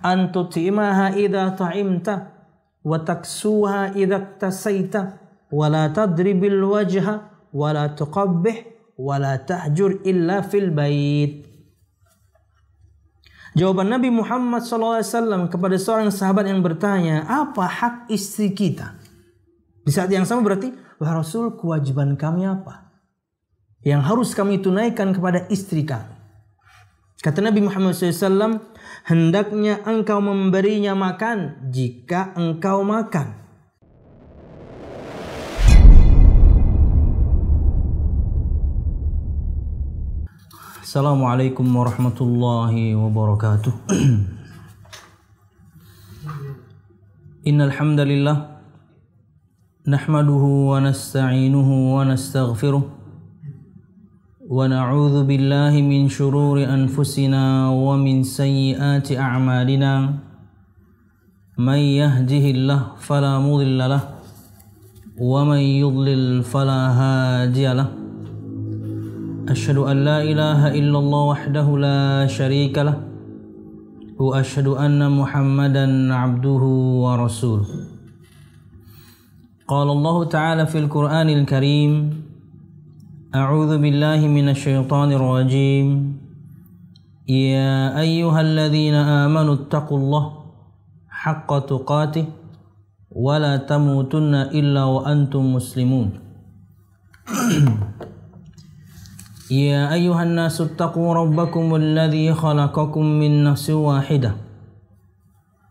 an tut'imaha idza ta'imta wa taksuha idza iktasaita wa la tadribil wajha wa la tuqabbih wa la tahjur illa fil bait. Jawaban Nabi Muhammad SAW kepada seorang sahabat yang bertanya, apa hak istri kita? Di saat yang sama berarti, wahai Rasul, kewajiban kami apa yang harus kami tunaikan kepada istri kami? Kata Nabi Muhammad SAW, hendaknya engkau memberinya makan jika engkau makan. Assalamualaikum warahmatullahi wabarakatuh. Innal hamdalillah nahmaduhu wa nasta'inuhu wa nastaghfiruh wa na'udzu billahi min shururi anfusina wa min sayyiati a'malina. May yahdihillahu fala mudilla lahu wa may yudlil fala hadiya lahu. Asyhadu an la ilaha illallah wahdahu la syarika lah wa asyhadu anna Muhammadan abduhu wa rasuluh. Qala Allah Ta'ala fil Qur'anil Karim, a'udzu billahi minasy syaithanir rajim. Ya ayyuhalladzina amanu taqullaha haqqa tuqatih wa la tamutunna illa wa antum muslimun. Ya ayyuhan nasu taqu rabbakum alladhi khalaqakum min nafsin wahidah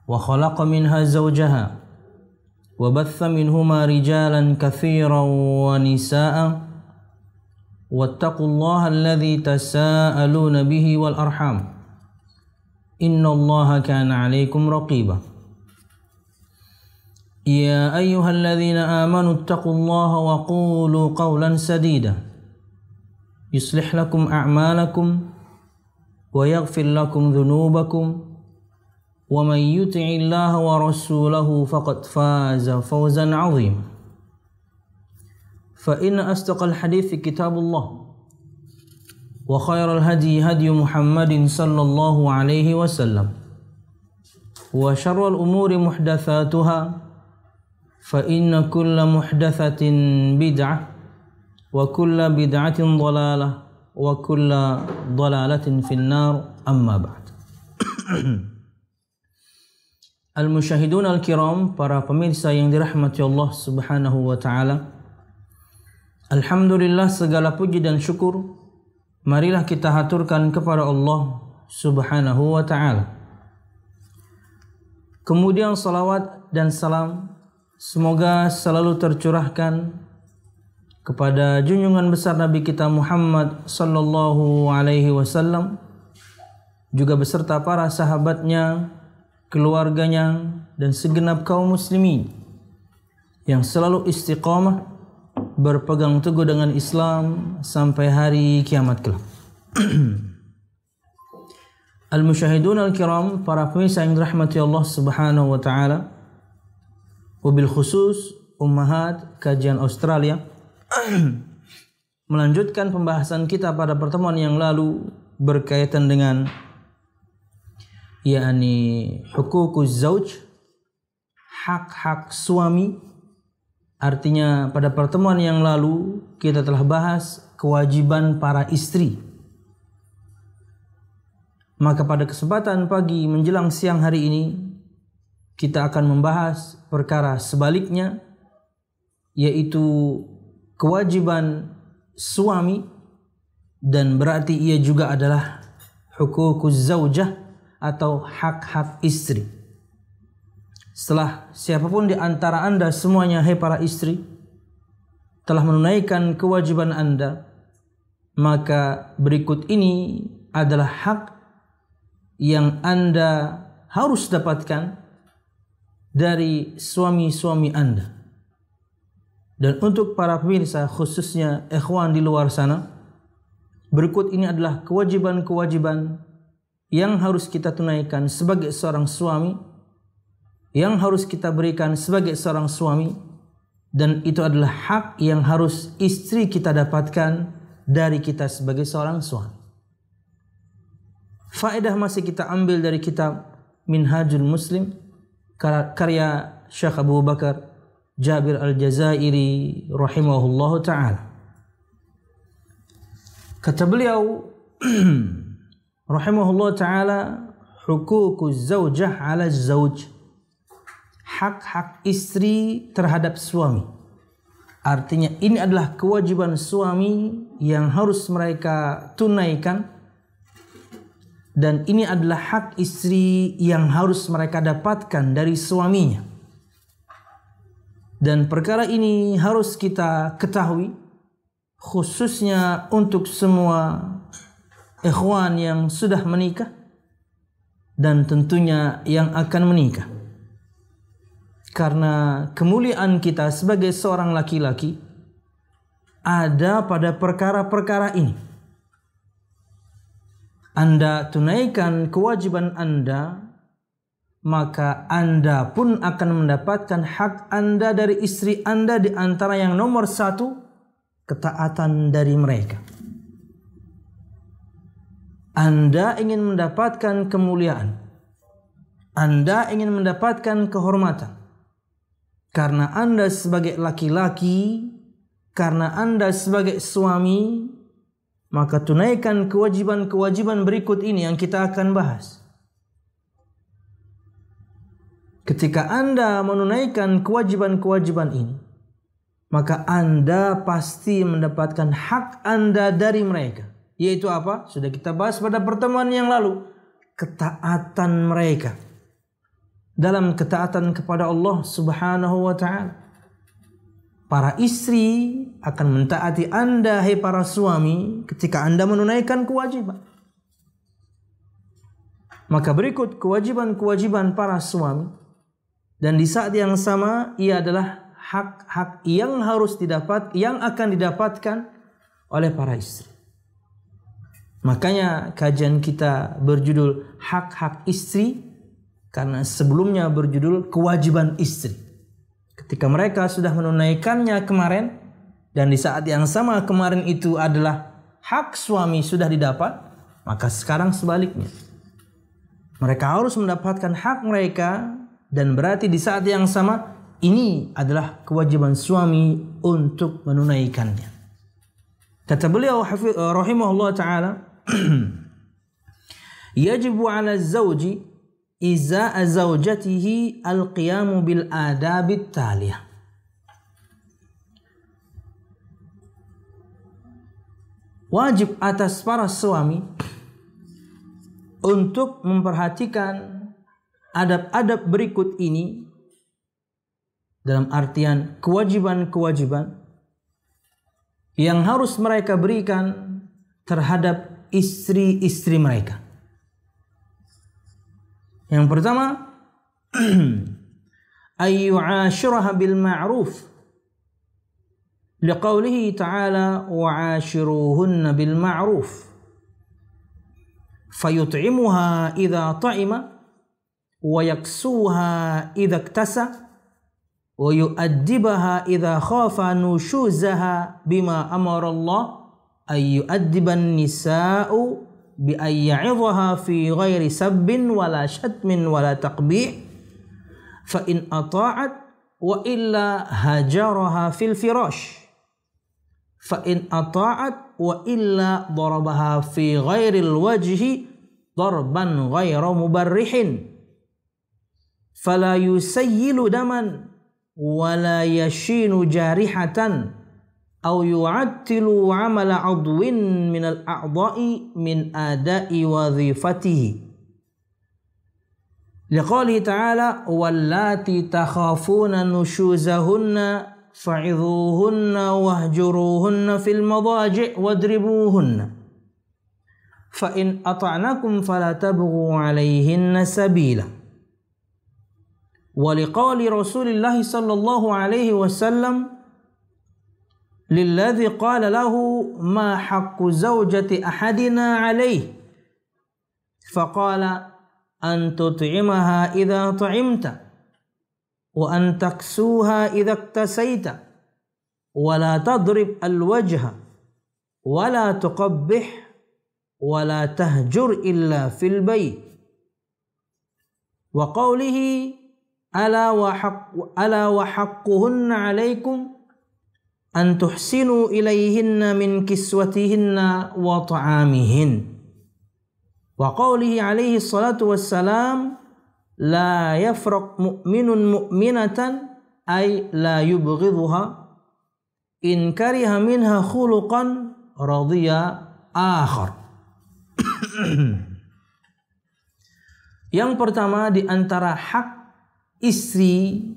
wa khalaqa minha zawjaha wa batha minhuma rijalan katsiran wa nisaa'a wattaqullaha alladhi tasaaluna bihi wal arham innallaha kana 'alaykum raqiba. Ya ayyuhalladzina amanu taqullaha wa qulu qawlan sadida yuslih lakum a'malakum wa yaghfir lakum dhunubakum wa may yuti'illaha wa rasulahu faqad faza fawzan 'azima. Fa inna asdaqal hadithi kitabullah wa khairal hadi hadi Muhammadin sallallahu alaihi wasallam wa syarrul umuri muhdatsatuha fa inna kulla muhdatsatin bid'ah wa kulla bid'atin dhalalah wa kulla dhalalatin finnar, amma ba'd. Al-musyahidun al-kiram, para pemirsa yang dirahmati Allah subhanahu wa ta'ala, alhamdulillah, segala puji dan syukur marilah kita haturkan kepada Allah subhanahu wa ta'ala. Kemudian salawat dan salam semoga selalu tercurahkan kepada junjungan besar Nabi kita Muhammad sallallahu alaihi wasallam, juga beserta para sahabatnya, keluarganya, dan segenap kaum muslimin yang selalu istiqamah berpegang teguh dengan Islam sampai hari kiamat kelak. Al-musyahidun al-kiram, para pemirsa yang dirahmati Allah subhanahu wa ta'ala, wabil khusus ummahat kajian Australia, melanjutkan pembahasan kita pada pertemuan yang lalu berkaitan dengan yakni hukukuz zauj, hak-hak suami. Artinya pada pertemuan yang lalu kita telah bahas kewajiban para istri. Maka pada kesempatan pagi menjelang siang hari ini kita akan membahas perkara sebaliknya, yaitu kewajiban suami, dan berarti ia juga adalah hukukuz zaujah atau hak-hak istri. Setelah siapapun di antara anda semuanya, hai para istri, telah menunaikan kewajiban anda, maka berikut ini adalah hak yang anda harus dapatkan dari suami-suami anda. Dan untuk para pemirsa, khususnya ikhwan di luar sana, berikut ini adalah kewajiban-kewajiban yang harus kita tunaikan sebagai seorang suami, yang harus kita berikan sebagai seorang suami, dan itu adalah hak yang harus istri kita dapatkan dari kita sebagai seorang suami. Faedah masih kita ambil dari kitab Minhajul Muslim karya Syekh Abu Bakar Jabir Al-Jazairi rahimahullahu ta'ala. Kata beliau rahimahullahu ta'ala, hukukuz zaujah 'ala zauj, hak-hak istri terhadap suami. Artinya ini adalah kewajiban suami yang harus mereka tunaikan, dan ini adalah hak istri yang harus mereka dapatkan dari suaminya. Dan perkara ini harus kita ketahui, khususnya untuk semua ikhwan yang sudah menikah dan tentunya yang akan menikah. Karena kemuliaan kita sebagai seorang laki-laki ada pada perkara-perkara ini. Anda tunaikan kewajiban Anda, maka Anda pun akan mendapatkan hak Anda dari istri Anda, di antara yang nomor satu, ketaatan dari mereka. Anda ingin mendapatkan kemuliaan, Anda ingin mendapatkan kehormatan, karena Anda sebagai laki-laki, karena Anda sebagai suami, maka tunaikan kewajiban-kewajiban berikut ini yang kita akan bahas. Ketika Anda menunaikan kewajiban-kewajiban ini, maka Anda pasti mendapatkan hak Anda dari mereka. Yaitu apa? Sudah kita bahas pada pertemuan yang lalu. Ketaatan mereka dalam ketaatan kepada Allah Subhanahu wa ta'ala. Para istri akan mentaati Anda, hai para suami, ketika Anda menunaikan kewajiban. Maka berikut kewajiban-kewajiban para suami. Dan di saat yang sama, ia adalah hak-hak yang harus yang akan didapatkan oleh para istri. Makanya kajian kita berjudul hak-hak istri, karena sebelumnya berjudul kewajiban istri. Ketika mereka sudah menunaikannya kemarin, dan di saat yang sama kemarin itu adalah hak suami sudah didapat, maka sekarang sebaliknya. Mereka harus mendapatkan hak mereka, dan berarti di saat yang sama ini adalah kewajiban suami untuk menunaikannya. Kata beliau rahimahullah ta'ala, yajibu 'ala az-zawji iza'a zawjatihi al-qiyamu bil adabit taliyah. Wajib atas para suami untuk memperhatikan adab-adab berikut ini, dalam artian kewajiban-kewajiban yang harus mereka berikan terhadap istri-istri mereka. Yang pertama, ayyu'ashiraha bil ma'ruf, liqaulihi ta'ala wa'ashiruhunna bil ma'ruf, fayut'imuha idza ta'ima wa yaksuha idza iktasa wa yu'addibaha idza khafa nushuzaha bima amara Allah ay yu'addiban nisa'u bi ay ya'idhaha fi ghairi sabbin wala shatmin wala taqbih fa in ata'at wa illa hajaraha fil firash fa in ata'at wa illa darabaha fi ghairil wajhi darban ghaira mubarrihin fala yusayyilu daman wala yashinu jarihatan aw yu'attilu 'amala 'udwin min al-a'dha'i min ada'i wadhifatihi. Liqaulihi ta'ala wallati takhafuna nushuzahunna fa'idhuhunna wahjuruhunna fil madaji' wadribuhunna fa in ata'nakum fala tabghu 'alayhinna sabila. ولقول رسول الله صلى الله عليه وسلم للذي قال له ما حق زوجة أحدنا عليه فقال أن تطعمها إذا طعمت وأن تكسوها إذا اكتسيت ولا تضرب الوجه ولا تقبح ولا تهجر إلا في البيت. Wa qawlihi ala wa haqquhunna 'alaikum an tuhsinu ilaihinna min kiswatihinna wa ta'amihin. Wa qawlihi alaihi salatu wassalam la yafraq mu'minun mu'minatan ay la yubghidhuha in kariha minha khuluqan radiya akhar. Yang pertama di antara hak istri,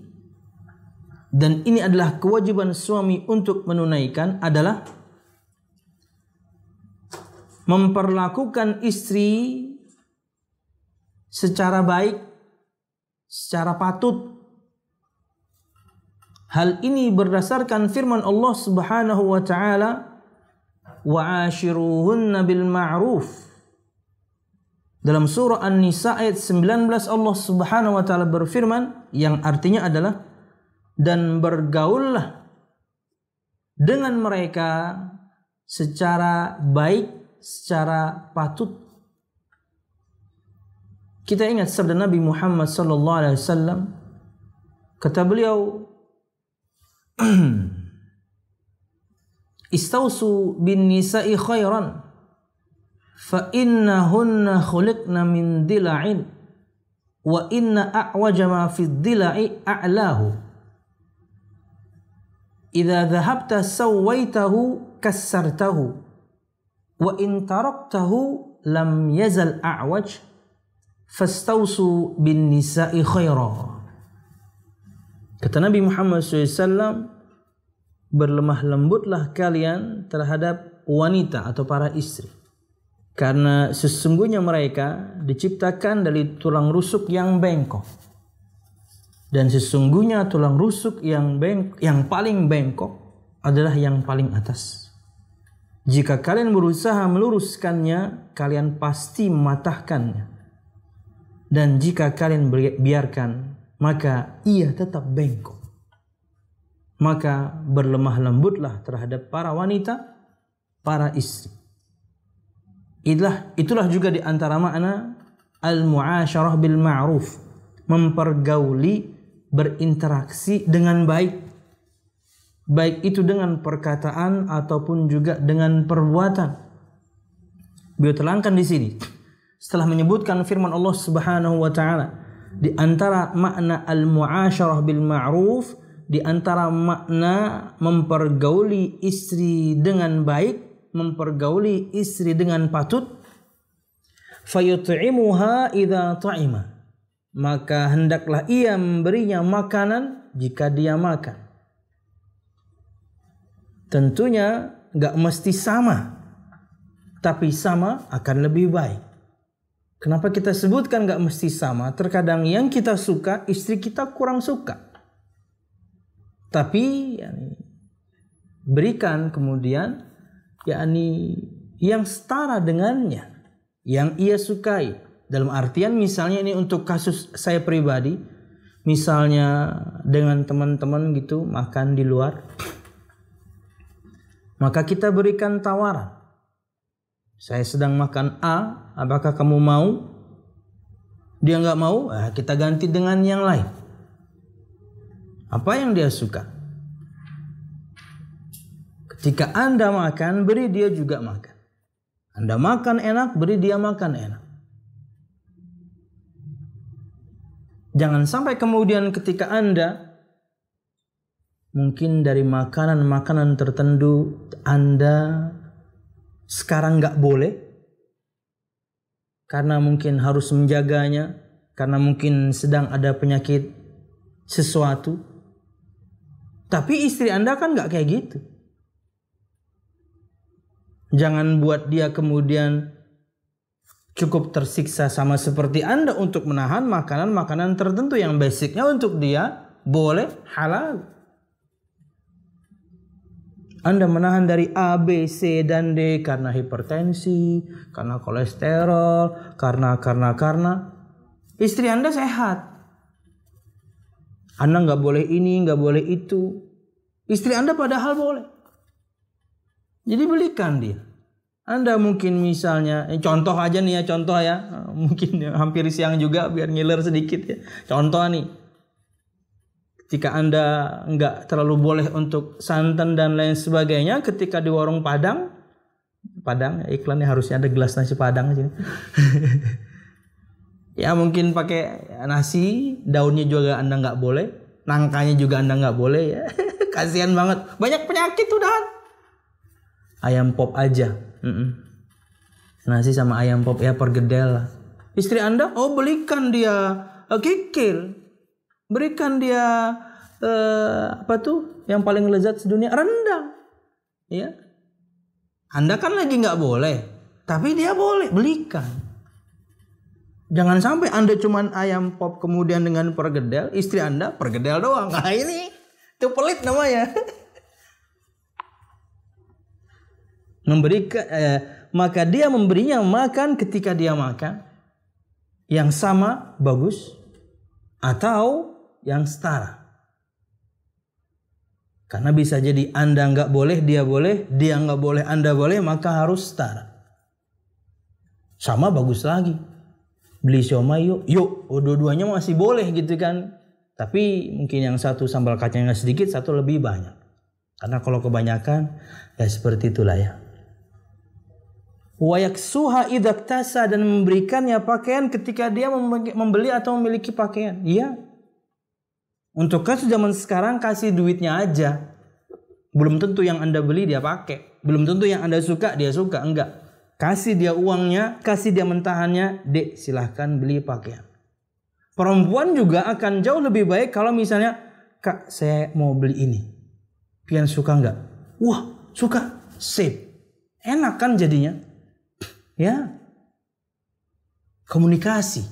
dan ini adalah kewajiban suami untuk menunaikan, adalah memperlakukan istri secara baik, secara patut. Hal ini berdasarkan firman Allah Subhanahu wa taala, wa ashiruhunna bil ma'ruf. Dalam surah An-Nisa ayat 19 Allah Subhanahu wa taala berfirman, yang artinya adalah, dan bergaullah dengan mereka secara baik, secara patut. Kita ingat sabda Nabi Muhammad sallallahu alaihi wasallam, kata beliau, istausu bin nisa'i khairan fa innahunna khuliqna min dila'in wa inna a'waja ma fi dila'i a'lahu. Idza dhahabta sawaitahu kassartahu wa in taraktahu lam yazal a'waj fastausu bin nisa'i khaira. Kata Nabi Muhammad SAW, berlemah lembutlah kalian terhadap wanita atau para istri, karena sesungguhnya mereka diciptakan dari tulang rusuk yang bengkok. Dan sesungguhnya tulang rusuk yang paling bengkok adalah yang paling atas. Jika kalian berusaha meluruskannya, kalian pasti mematahkannya. Dan jika kalian biarkan, maka ia tetap bengkok. Maka berlemah lembutlah terhadap para wanita, para istri. Itulah juga di antara makna al-mu'asyarah bil ma'ruf, mempergauli, berinteraksi dengan baik, baik itu dengan perkataan ataupun juga dengan perbuatan. Beliau terangkan di sini setelah menyebutkan firman Allah Subhanahu wa taala, di antara makna al-mu'asyarah bil ma'ruf, di antara makna mempergauli istri dengan baik, mempergauli istri dengan patut, fayut'imuha idza ta'ima, maka hendaklah ia memberinya makanan jika dia makan. Tentunya gak mesti sama, tapi sama akan lebih baik. Kenapa kita sebutkan gak mesti sama? Terkadang yang kita suka, istri kita kurang suka. Tapi berikan kemudian yang setara dengannya, yang ia sukai. Dalam artian misalnya ini untuk kasus saya pribadi, misalnya dengan teman-teman gitu makan di luar, maka kita berikan tawaran. Saya sedang makan A, apakah kamu mau? Dia nggak mau, kita ganti dengan yang lain. Apa yang dia suka? Ketika Anda makan, beri dia juga makan. Anda makan enak, beri dia makan enak. Jangan sampai kemudian ketika Anda mungkin dari makanan-makanan tertentu Anda sekarang nggak boleh, karena mungkin harus menjaganya, karena mungkin sedang ada penyakit sesuatu. Tapi istri Anda kan nggak kayak gitu. Jangan buat dia kemudian cukup tersiksa sama seperti Anda untuk menahan makanan-makanan tertentu yang basicnya untuk dia boleh, halal. Anda menahan dari A, B, C, dan D karena hipertensi, karena kolesterol, karena. Istri Anda sehat. Anda nggak boleh ini, nggak boleh itu. Istri Anda padahal boleh. Jadi belikan dia. Anda mungkin misalnya, contoh aja nih ya, contoh ya, mungkin hampir siang juga biar ngiler sedikit ya. Contoh nih, ketika Anda nggak terlalu boleh untuk santan dan lain sebagainya, ketika di warung Padang iklannya harusnya ada gelas nasi Padang aja. Ya mungkin pakai nasi, daunnya juga Anda nggak boleh, nangkanya juga Anda nggak boleh ya. Kasihan banget, banyak penyakit udah. Ayam pop aja, nasi sama ayam pop ya pergedel lah. Istri Anda, belikan dia kikil, berikan dia yang paling lezat sedunia, rendang. Ya, Anda kan lagi nggak boleh, tapi dia boleh, belikan. Jangan sampai Anda cuman ayam pop kemudian dengan pergedel, istri Anda pergedel doang. Nah ini itu pelit namanya. Maka dia memberinya makan ketika dia makan yang sama bagus atau yang setara. Karena bisa jadi Anda nggak boleh, dia boleh, dia nggak boleh, Anda boleh, maka harus setara. Sama bagus lagi. Beli siomay yuk, dua-duanya masih boleh gitu kan. Tapi mungkin yang satu sambal kacangnya sedikit, satu lebih banyak. Karena kalau kebanyakan ya seperti itulah ya. Wa yaksuha idza iktasa, dan memberikannya pakaian ketika dia membeli atau memiliki pakaian. Iya. Untuk kasus zaman sekarang kasih duitnya aja. Belum tentu yang Anda beli dia pakai. Belum tentu yang Anda suka dia suka, enggak. Kasih dia uangnya, kasih dia mentahannya, Dek silahkan beli pakaian. Perempuan juga akan jauh lebih baik kalau misalnya, Kak saya mau beli ini. Pian suka enggak? Wah suka, sip. Enak kan jadinya. Ya, komunikasi.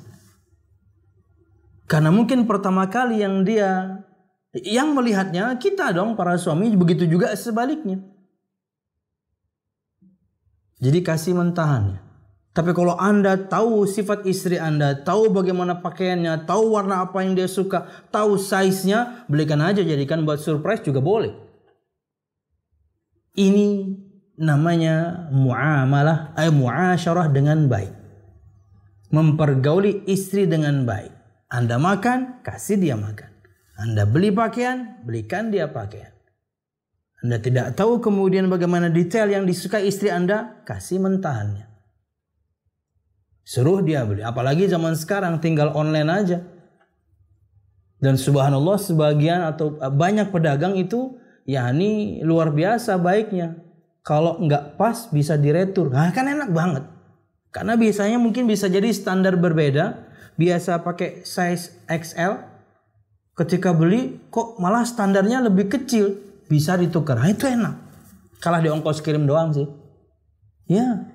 Karena mungkin pertama kali yang melihatnya kita dong para suami, begitu juga sebaliknya. Jadi kasih mentahannya. Tapi kalau Anda tahu sifat istri Anda, tahu bagaimana pakaiannya, tahu warna apa yang dia suka, tahu size-nya, belikan aja, jadikan buat surprise juga boleh. Ini namanya muasyarah dengan baik. Mempergauli istri dengan baik. Anda makan, kasih dia makan. Anda beli pakaian, belikan dia pakaian. Anda tidak tahu kemudian bagaimana detail yang disukai istri Anda, kasih mentahannya. Suruh dia beli. Apalagi zaman sekarang tinggal online aja. Dan subhanallah sebagian atau banyak pedagang itu ini luar biasa baiknya. Kalau nggak pas bisa diretur. Nah kan enak banget. Karena biasanya mungkin bisa jadi standar berbeda. Biasa pakai size XL. Ketika beli kok malah standarnya lebih kecil. Bisa ditukar. Nah itu enak. Kalah di ongkos kirim doang sih. Ya.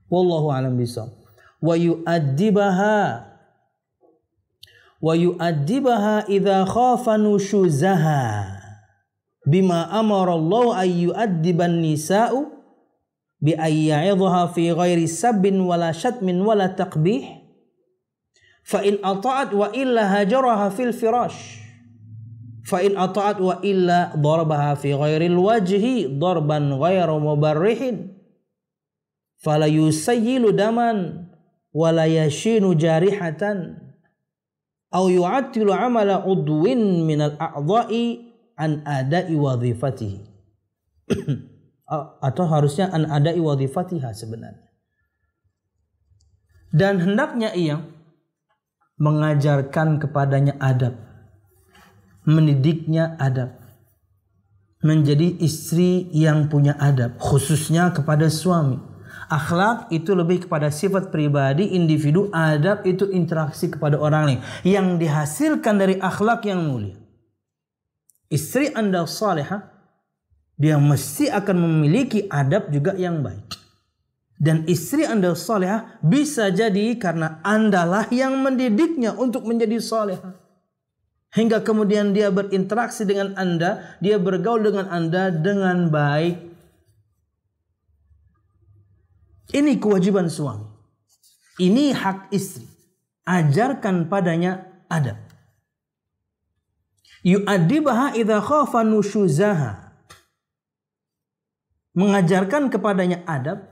Wallahu a'lam bishawab. Wa yu'addibaha idza khafa nushuzaha. Bima amara Allah ay yu'addiban nisa'u bi ayya'idha fi ghairi sabbin wala syatmin wala taqbih fa in ata'at wa illa hajaraha fil firash fa in ata'at wa illa darabaha fi ghairi alwajhi darban ghairu mubarrihin fala yusayyilu daman wala yashinu jarihatan aw yu'attilu amala udwin minal a'dha'i an ada'i wadhifatihi. Atau harusnya an ada'i wadhifatiha sebenarnya. Dan hendaknya ia mengajarkan kepadanya adab, mendidiknya adab, menjadi istri yang punya adab, khususnya kepada suami. Akhlak itu lebih kepada sifat pribadi individu, adab itu interaksi kepada orang lain yang dihasilkan dari akhlak yang mulia. Istri Anda salihah, dia mesti akan memiliki adab juga yang baik. Dan istri Anda salihah bisa jadi karena Anda lah yang mendidiknya untuk menjadi salihah. Hingga kemudian dia berinteraksi dengan Anda, dia bergaul dengan Anda dengan baik. Ini kewajiban suami. Ini hak istri. Ajarkan padanya adab. Yu'addibaha idza khafa nushuzaha. Mengajarkan kepadanya adab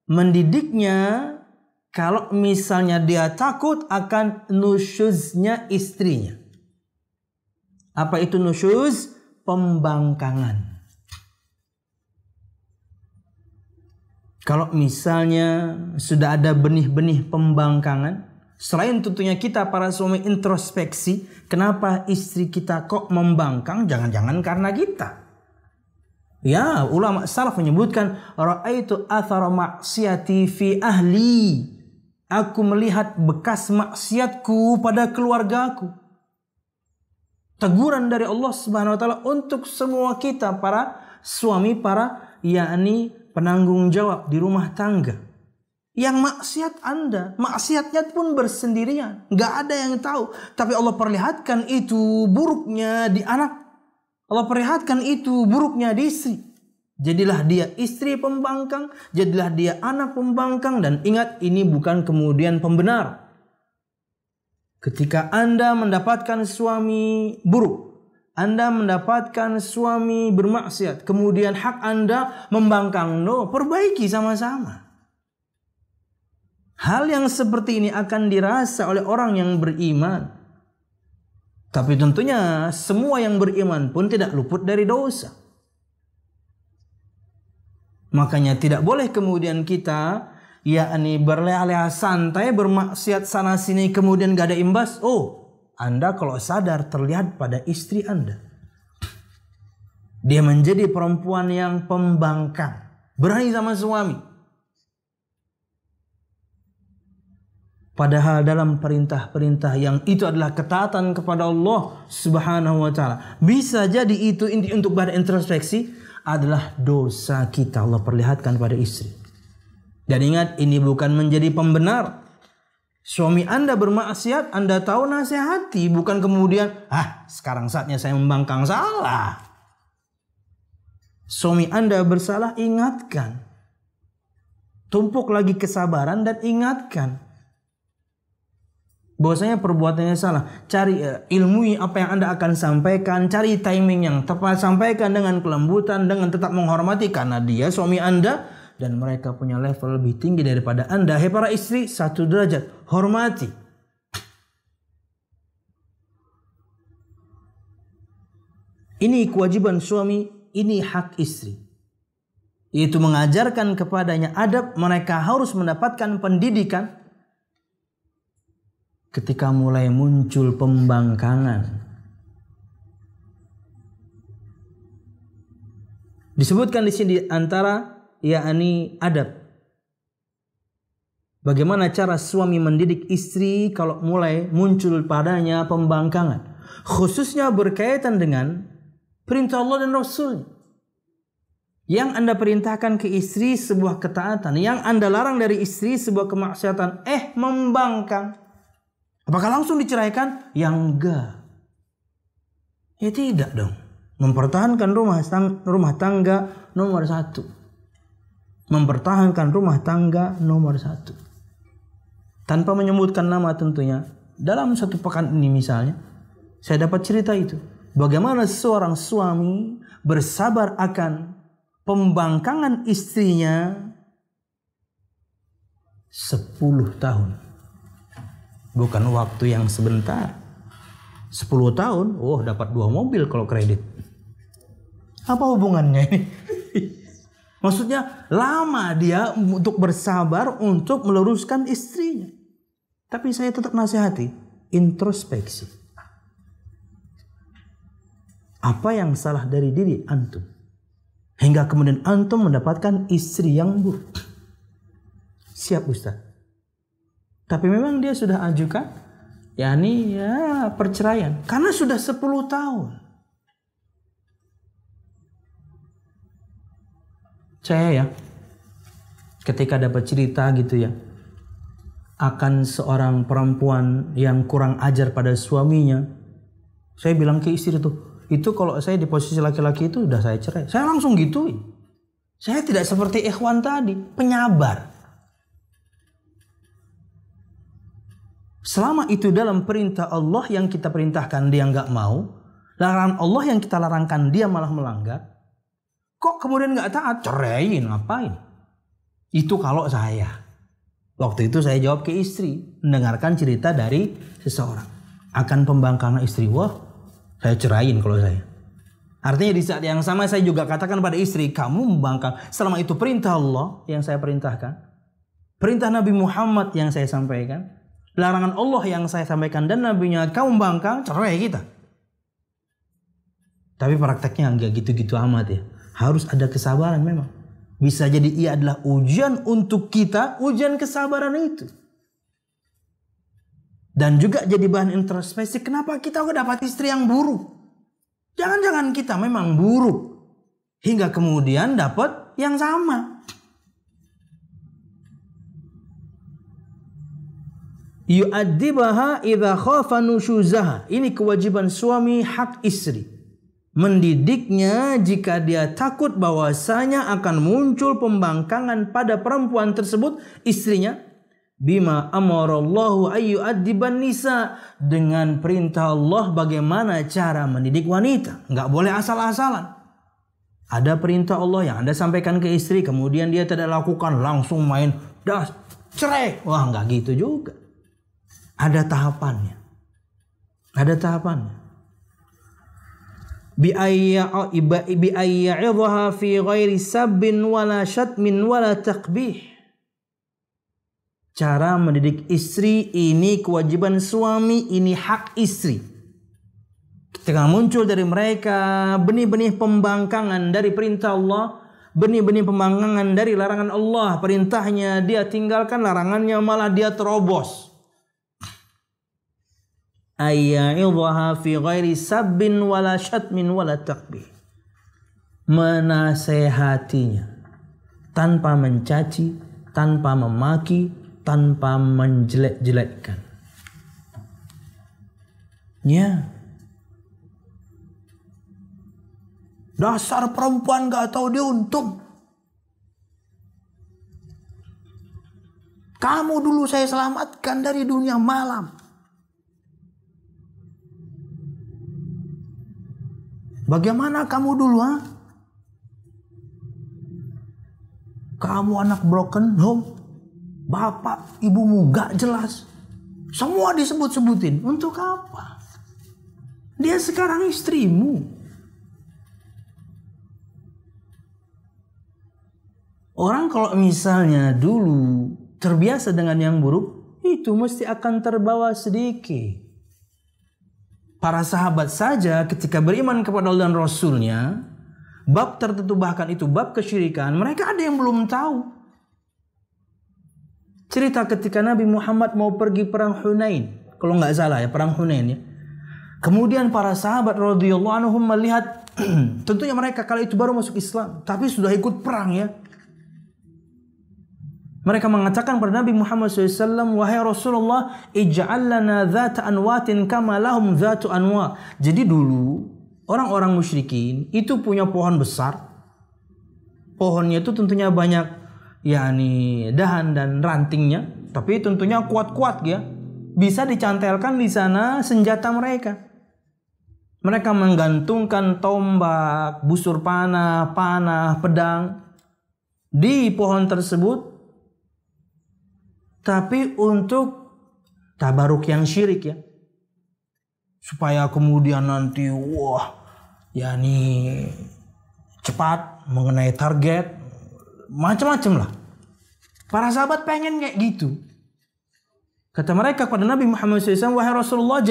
mendidiknya kalau misalnya dia takut akan nusyuznya istrinya. Apa itu nusyuz? Pembangkangan. Kalau misalnya sudah ada benih-benih pembangkangan, selain tentunya kita para suami introspeksi, kenapa istri kita kok membangkang? Jangan-jangan karena kita. Ya, ulama salaf menyebutkan, ra'aitu athara maksiati fi ahli. Aku melihat bekas maksiatku pada keluargaku. Teguran dari Allah Subhanahu wa taala untuk semua kita para suami, para yakni penanggung jawab di rumah tangga. Yang maksiat Anda, maksiatnya pun bersendirian, nggak ada yang tahu. Tapi Allah perlihatkan itu buruknya di anak, Allah perlihatkan itu buruknya di istri. Jadilah dia istri pembangkang, jadilah dia anak pembangkang. Dan ingat, ini bukan kemudian pembenar. Ketika Anda mendapatkan suami buruk, Anda mendapatkan suami bermaksiat, kemudian hak Anda membangkang. No, perbaiki sama-sama. Hal yang seperti ini akan dirasa oleh orang yang beriman. Tapi tentunya semua yang beriman pun tidak luput dari dosa. Makanya tidak boleh kemudian kita yakni berleha-leha santai, bermaksiat sana sini, kemudian gak ada imbas. Oh, Anda kalau sadar terlihat pada istri Anda. Dia menjadi perempuan yang pembangkang, berani sama suami. Padahal dalam perintah-perintah yang itu adalah ketaatan kepada Allah Subhanahu wa taala. Bisa jadi itu untuk pada introspeksi adalah dosa kita, Allah perlihatkan pada istri. Dan ingat, ini bukan menjadi pembenar. Suami Anda bermaksiat, Anda tahu, nasihati, bukan kemudian sekarang saatnya saya membangkang. Salah. Suami Anda bersalah, ingatkan. Tumpuk lagi kesabaran dan ingatkan bahwasanya perbuatannya salah. Cari ilmui apa yang Anda akan sampaikan, cari timing yang tepat, sampaikan dengan kelembutan, dengan tetap menghormati, karena dia suami Anda dan mereka punya level lebih tinggi daripada Anda. Hai para istri, 1 derajat, hormati. Ini kewajiban suami, ini hak istri. Yaitu mengajarkan kepadanya adab. Mereka harus mendapatkan pendidikan. Ketika mulai muncul pembangkangan, disebutkan di sini antara yakni adab. Bagaimana cara suami mendidik istri kalau mulai muncul padanya pembangkangan, khususnya berkaitan dengan perintah Allah dan Rasul. Yang Anda perintahkan ke istri sebuah ketaatan, yang Anda larang dari istri sebuah kemaksiatan, membangkang. Apakah langsung diceraikan? Ya enggak. Ya tidak dong. Mempertahankan rumah tangga nomor 1. Mempertahankan rumah tangga nomor 1. Tanpa menyebutkan nama tentunya. Dalam 1 pekan ini misalnya, saya dapat cerita itu. Bagaimana seorang suami bersabar akan pembangkangan istrinya 10 tahun. Bukan waktu yang sebentar. 10 tahun, dapat 2 mobil kalau kredit. Apa hubungannya ini? Maksudnya lama dia untuk bersabar untuk meluruskan istrinya. Tapi saya tetap nasihati, introspeksi. Apa yang salah dari diri antum? Hingga kemudian antum mendapatkan istri yang buruk. Siap Ustaz. Tapi memang dia sudah ajukan perceraian. Karena sudah 10 tahun. Saya ketika dapat cerita gitu akan seorang perempuan yang kurang ajar pada suaminya, saya bilang ke istri itu kalau saya di posisi laki-laki itu udah saya cerai. Saya langsung gituin. Saya tidak seperti ikhwan tadi, penyabar. Selama itu dalam perintah Allah yang kita perintahkan dia nggak mau, larangan Allah yang kita larangkan dia malah melanggar, kok kemudian nggak taat? Ceraiin, ngapain? Itu kalau saya. Waktu itu saya jawab ke istri, mendengarkan cerita dari seseorang akan pembangkangan istri. Wah, saya ceraiin kalau saya. Artinya di saat yang sama saya juga katakan pada istri, kamu membangkang. Selama itu perintah Allah yang saya perintahkan, perintah Nabi Muhammad yang saya sampaikan, larangan Allah yang saya sampaikan dan nabinya, kamu membangkang, cerai kita. Tapi prakteknya enggak gitu-gitu amat ya. Harus ada kesabaran memang. Bisa jadi ia adalah ujian untuk kita, ujian kesabaran itu. Dan juga jadi bahan introspeksi, kenapa kita udah dapat istri yang buruk? Jangan-jangan kita memang buruk. Hingga kemudian dapat yang sama. Yu'addibaha idza khafa nushuzaha. Ini kewajiban suami, hak istri. Mendidiknya jika dia takut bahwasanya akan muncul pembangkangan pada perempuan tersebut, istrinya. Bima amarallahu ayyu'addiban nisa, dengan perintah Allah bagaimana cara mendidik wanita. Enggak boleh asal-asalan. Ada perintah Allah yang Anda sampaikan ke istri, kemudian dia tidak lakukan, langsung main dah cerai. Wah, enggak gitu juga. Ada tahapannya. Ada tahapannya. Bi ayya'idhaha fi ghairi sabbin wala syatmin wala taqbih. Cara mendidik istri ini kewajiban suami, ini hak istri. Ketika muncul dari mereka benih-benih pembangkangan dari perintah Allah, benih-benih pembangkangan dari larangan Allah, perintahnya dia tinggalkan, larangannya malah dia terobos. Ayya'idhaha fi ghairi sabbin wala syatmin wala taqbih. Menasehatinya tanpa mencaci, tanpa memaki, tanpa menjelek-jelekkan. Ya. Dasar perempuan gak tahu diuntung. Kamu dulu saya selamatkan dari dunia malam. Bagaimana kamu dulu, ha? Kamu anak broken home. Bapak, ibumu gak jelas. Semua disebut-sebutin. Untuk apa? Dia sekarang istrimu. Orang kalau misalnya dulu terbiasa dengan yang buruk, itu mesti akan terbawa sedikit. Para sahabat saja ketika beriman kepada Allah dan Rasulnya, bab tertentu bahkan itu bab kesyirikan, mereka ada yang belum tahu. Cerita ketika Nabi Muhammad mau pergi perang Hunain, kalau nggak salah ya, perang Hunain ya. Kemudian para sahabat radhiyallahu anhum melihat, tentunya mereka kala itu baru masuk Islam, tapi sudah ikut perang ya. Mereka mengatakan pada Nabi Muhammad SAW, wahai Rasulullah, ij'al lana dhata anwatin kama lahum dhatu anwa. Jadi dulu orang-orang musyrikin itu punya pohon besar. Pohonnya itu tentunya banyak, yakni dahan dan rantingnya, tapi tentunya kuat-kuat ya. Bisa dicantelkan di sana senjata mereka. Mereka menggantungkan tombak, busur panah, pedang di pohon tersebut. Tapi untuk tabaruk yang syirik ya. Supaya kemudian nanti yakni cepat mengenai target, macam-macam lah. Para sahabat pengen kayak gitu. Kata mereka kepada Nabi Muhammad SAW, wahai Rasulullah,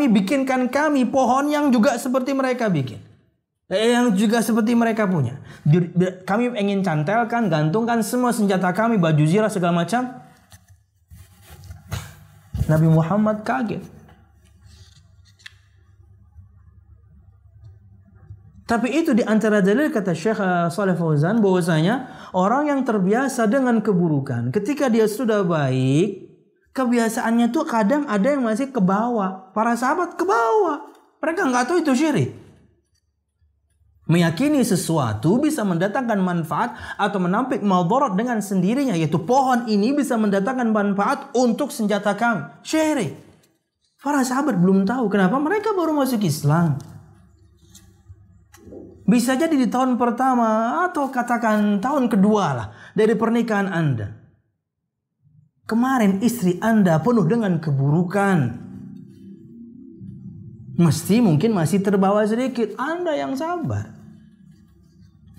bikinkan kami pohon yang juga seperti mereka bikin. Yang juga seperti mereka punya. Kami ingin cantelkan, gantungkan semua senjata kami, baju zirah segala macam. Nabi Muhammad kaget. Tapi itu di antara dalil kata Syekh Shalih Fauzan bahwasanya orang yang terbiasa dengan keburukan, ketika dia sudah baik, kebiasaannya tuh kadang ada yang masih ke bawah. Para sahabat ke bawah. Mereka nggak tahu itu syirik. Meyakini sesuatu bisa mendatangkan manfaat atau menampik madarat dengan sendirinya, yaitu pohon ini bisa mendatangkan manfaat untuk senjata kami. Syirik. Para sahabat belum tahu kenapa mereka baru masuk Islam. Bisa jadi di tahun pertama atau katakan tahun kedua lah dari pernikahan Anda. Kemarin istri Anda penuh dengan keburukan. Mesti mungkin masih terbawa sedikit. Anda yang sabar.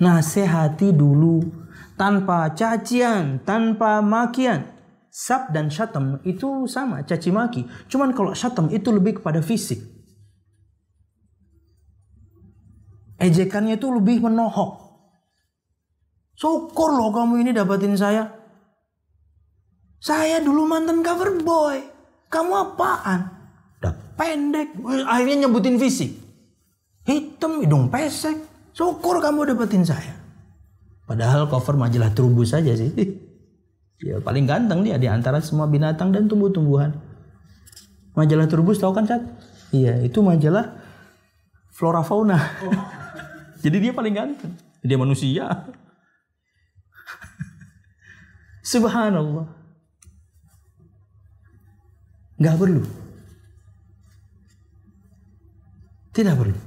Nasihati dulu tanpa cacian, tanpa makian. Sab dan syatam itu sama, caci maki. Cuman kalau syatam itu lebih kepada fisik. Ejekannya itu lebih menohok. Syukur loh kamu ini dapatin saya. Saya dulu mantan cover boy. Kamu apaan? Udah pendek. Akhirnya nyebutin fisik. Hitam, hidung pesek. Syukur kamu dapetin saya. Padahal cover majalah Trubus saja sih. Ya paling ganteng dia di antara semua binatang dan tumbuh-tumbuhan. Majalah Trubus tahu kan, Sat? Iya, itu majalah flora fauna. Jadi dia paling ganteng. Dia manusia. Subhanallah. Gak perlu. Tidak perlu.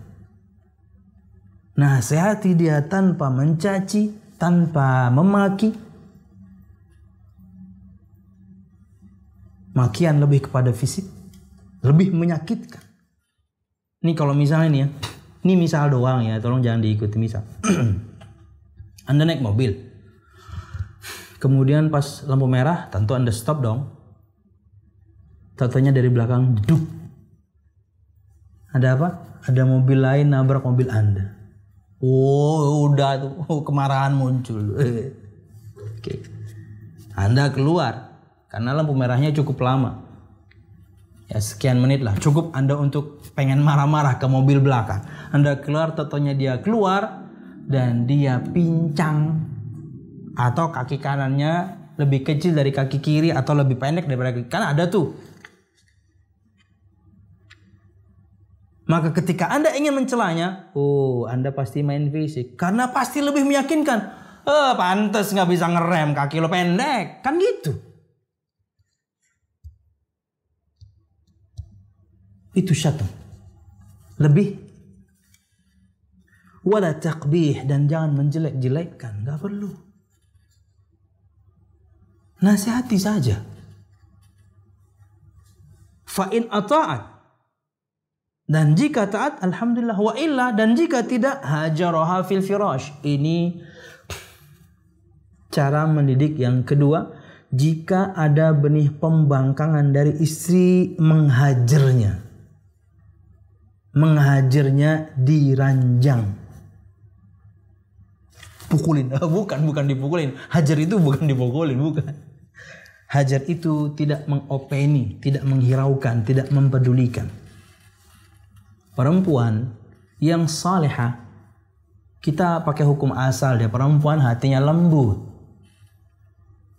Nasihati dia tanpa mencaci, tanpa memaki. Makian lebih kepada fisik. Lebih menyakitkan. Ini kalau misalnya nih ya. Ini misal doang ya, tolong jangan diikuti misal. Anda naik mobil. Kemudian pas lampu merah, tentu Anda stop dong. Tatonya dari belakang, deduk. Ada apa? Ada mobil lain nabrak mobil Anda. Oh, udah tuh kemarahan muncul. Oke. Anda keluar karena lampu merahnya cukup lama. Ya sekian menit lah, cukup Anda untuk pengen marah-marah ke mobil belakang. Anda keluar, totonya dia keluar dan dia pincang atau kaki kanannya lebih kecil dari kaki kiri atau lebih pendek daripada kaki kanan, ada tuh. Maka ketika Anda ingin mencelanya, oh Anda pasti main fisik karena pasti lebih meyakinkan. Pantes nggak bisa ngerem, kaki lo pendek, kan gitu. Itu syatam. Lebih. Wala taqbih, dan jangan menjelek-jelekkan. Gak perlu. Nasihati saja. Fa'in ata'at. Dan jika taat, alhamdulillah. Wa illa, dan jika tidak, hajaroha fil firash. Ini cara mendidik yang kedua. Jika ada benih pembangkangan dari istri, menghajarnya. Menghajarnya diranjang. Pukulin. Bukan dipukulin. Hajar itu bukan dipukulin, bukan. Hajar itu tidak mengopeni, tidak menghiraukan, tidak mempedulikan. Perempuan yang salihah, kita pakai hukum asal dia, perempuan hatinya lembut.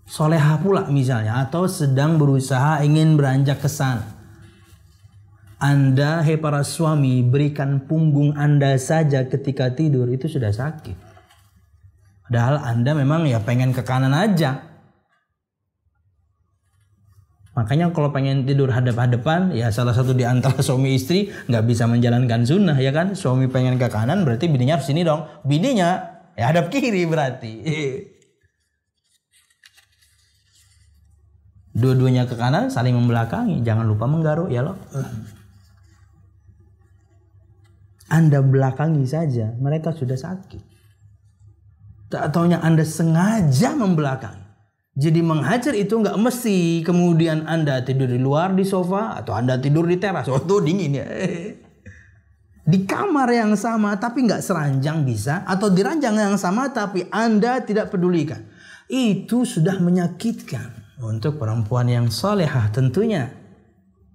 Salihah pula misalnya, atau sedang berusaha ingin beranjak ke sana. Anda, hai para suami, berikan punggung Anda saja ketika tidur, itu sudah sakit. Padahal Anda memang ya pengen ke kanan aja. Makanya kalau pengen tidur hadap-hadapan, ya salah satu di antara suami istri nggak bisa menjalankan sunnah, ya kan? Suami pengen ke kanan, berarti bininya harus sini dong. Bininya ya hadap kiri berarti. Dua-duanya ke kanan, saling membelakangi. Jangan lupa menggaruk ya loh. Anda belakangi saja, mereka sudah sakit. Tak taunya Anda sengaja membelakangi. Jadi menghajar itu nggak mesti kemudian Anda tidur di luar di sofa atau Anda tidur di teras. Oh tuh dingin ya. Di kamar yang sama tapi nggak seranjang bisa, atau di ranjang yang sama tapi Anda tidak pedulikan. Itu sudah menyakitkan untuk perempuan yang salehah tentunya.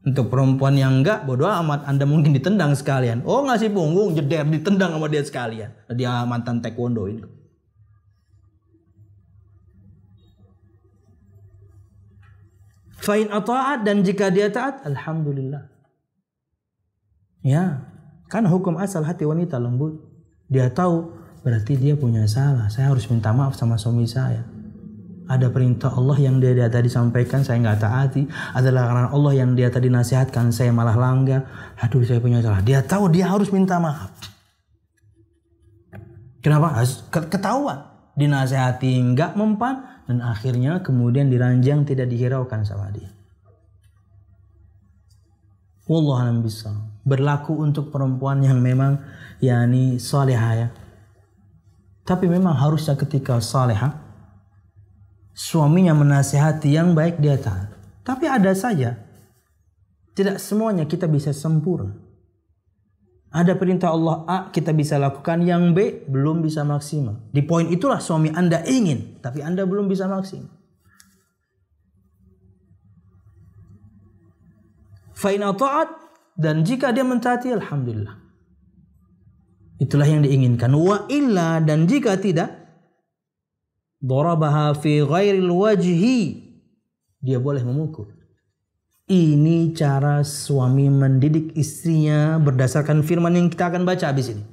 Untuk perempuan yang enggak, bodoh amat, Anda mungkin ditendang sekalian. Oh ngasih punggung, jeder, ditendang sama dia sekalian. Dia mantan taekwondo ini. Fa'in ata'at, dan jika dia taat, alhamdulillah. Ya, kan hukum asal hati wanita lembut. Dia tahu, berarti dia punya salah. Saya harus minta maaf sama suami saya. Ada perintah Allah yang dia tadi sampaikan, saya nggak taati. Adalah karena Allah yang dia tadi nasihatkan, saya malah langgar. Aduh, saya punya salah. Dia tahu dia harus minta maaf. Kenapa? Ketahuan. Dinasehati enggak mempan, dan akhirnya kemudian diranjang, tidak dihiraukan sama dia. Wallahu a'lam bishawab. Berlaku untuk perempuan yang memang salihah ya. Tapi memang harusnya ketika salihah, suaminya menasihati yang baik dia taat. Tapi ada saja, tidak semuanya kita bisa sempurna. Ada perintah Allah A kita bisa lakukan, yang B belum bisa maksimal. Di poin itulah suami Anda ingin, tapi Anda belum bisa maksimal. Fa in ata'at, dan jika dia mentaati, alhamdulillah. Itulah yang diinginkan. Wa illa, dan jika tidak, darabaha fi ghairil wajhi, dia boleh memukul. Ini cara suami mendidik istrinya berdasarkan firman yang kita akan baca habis ini.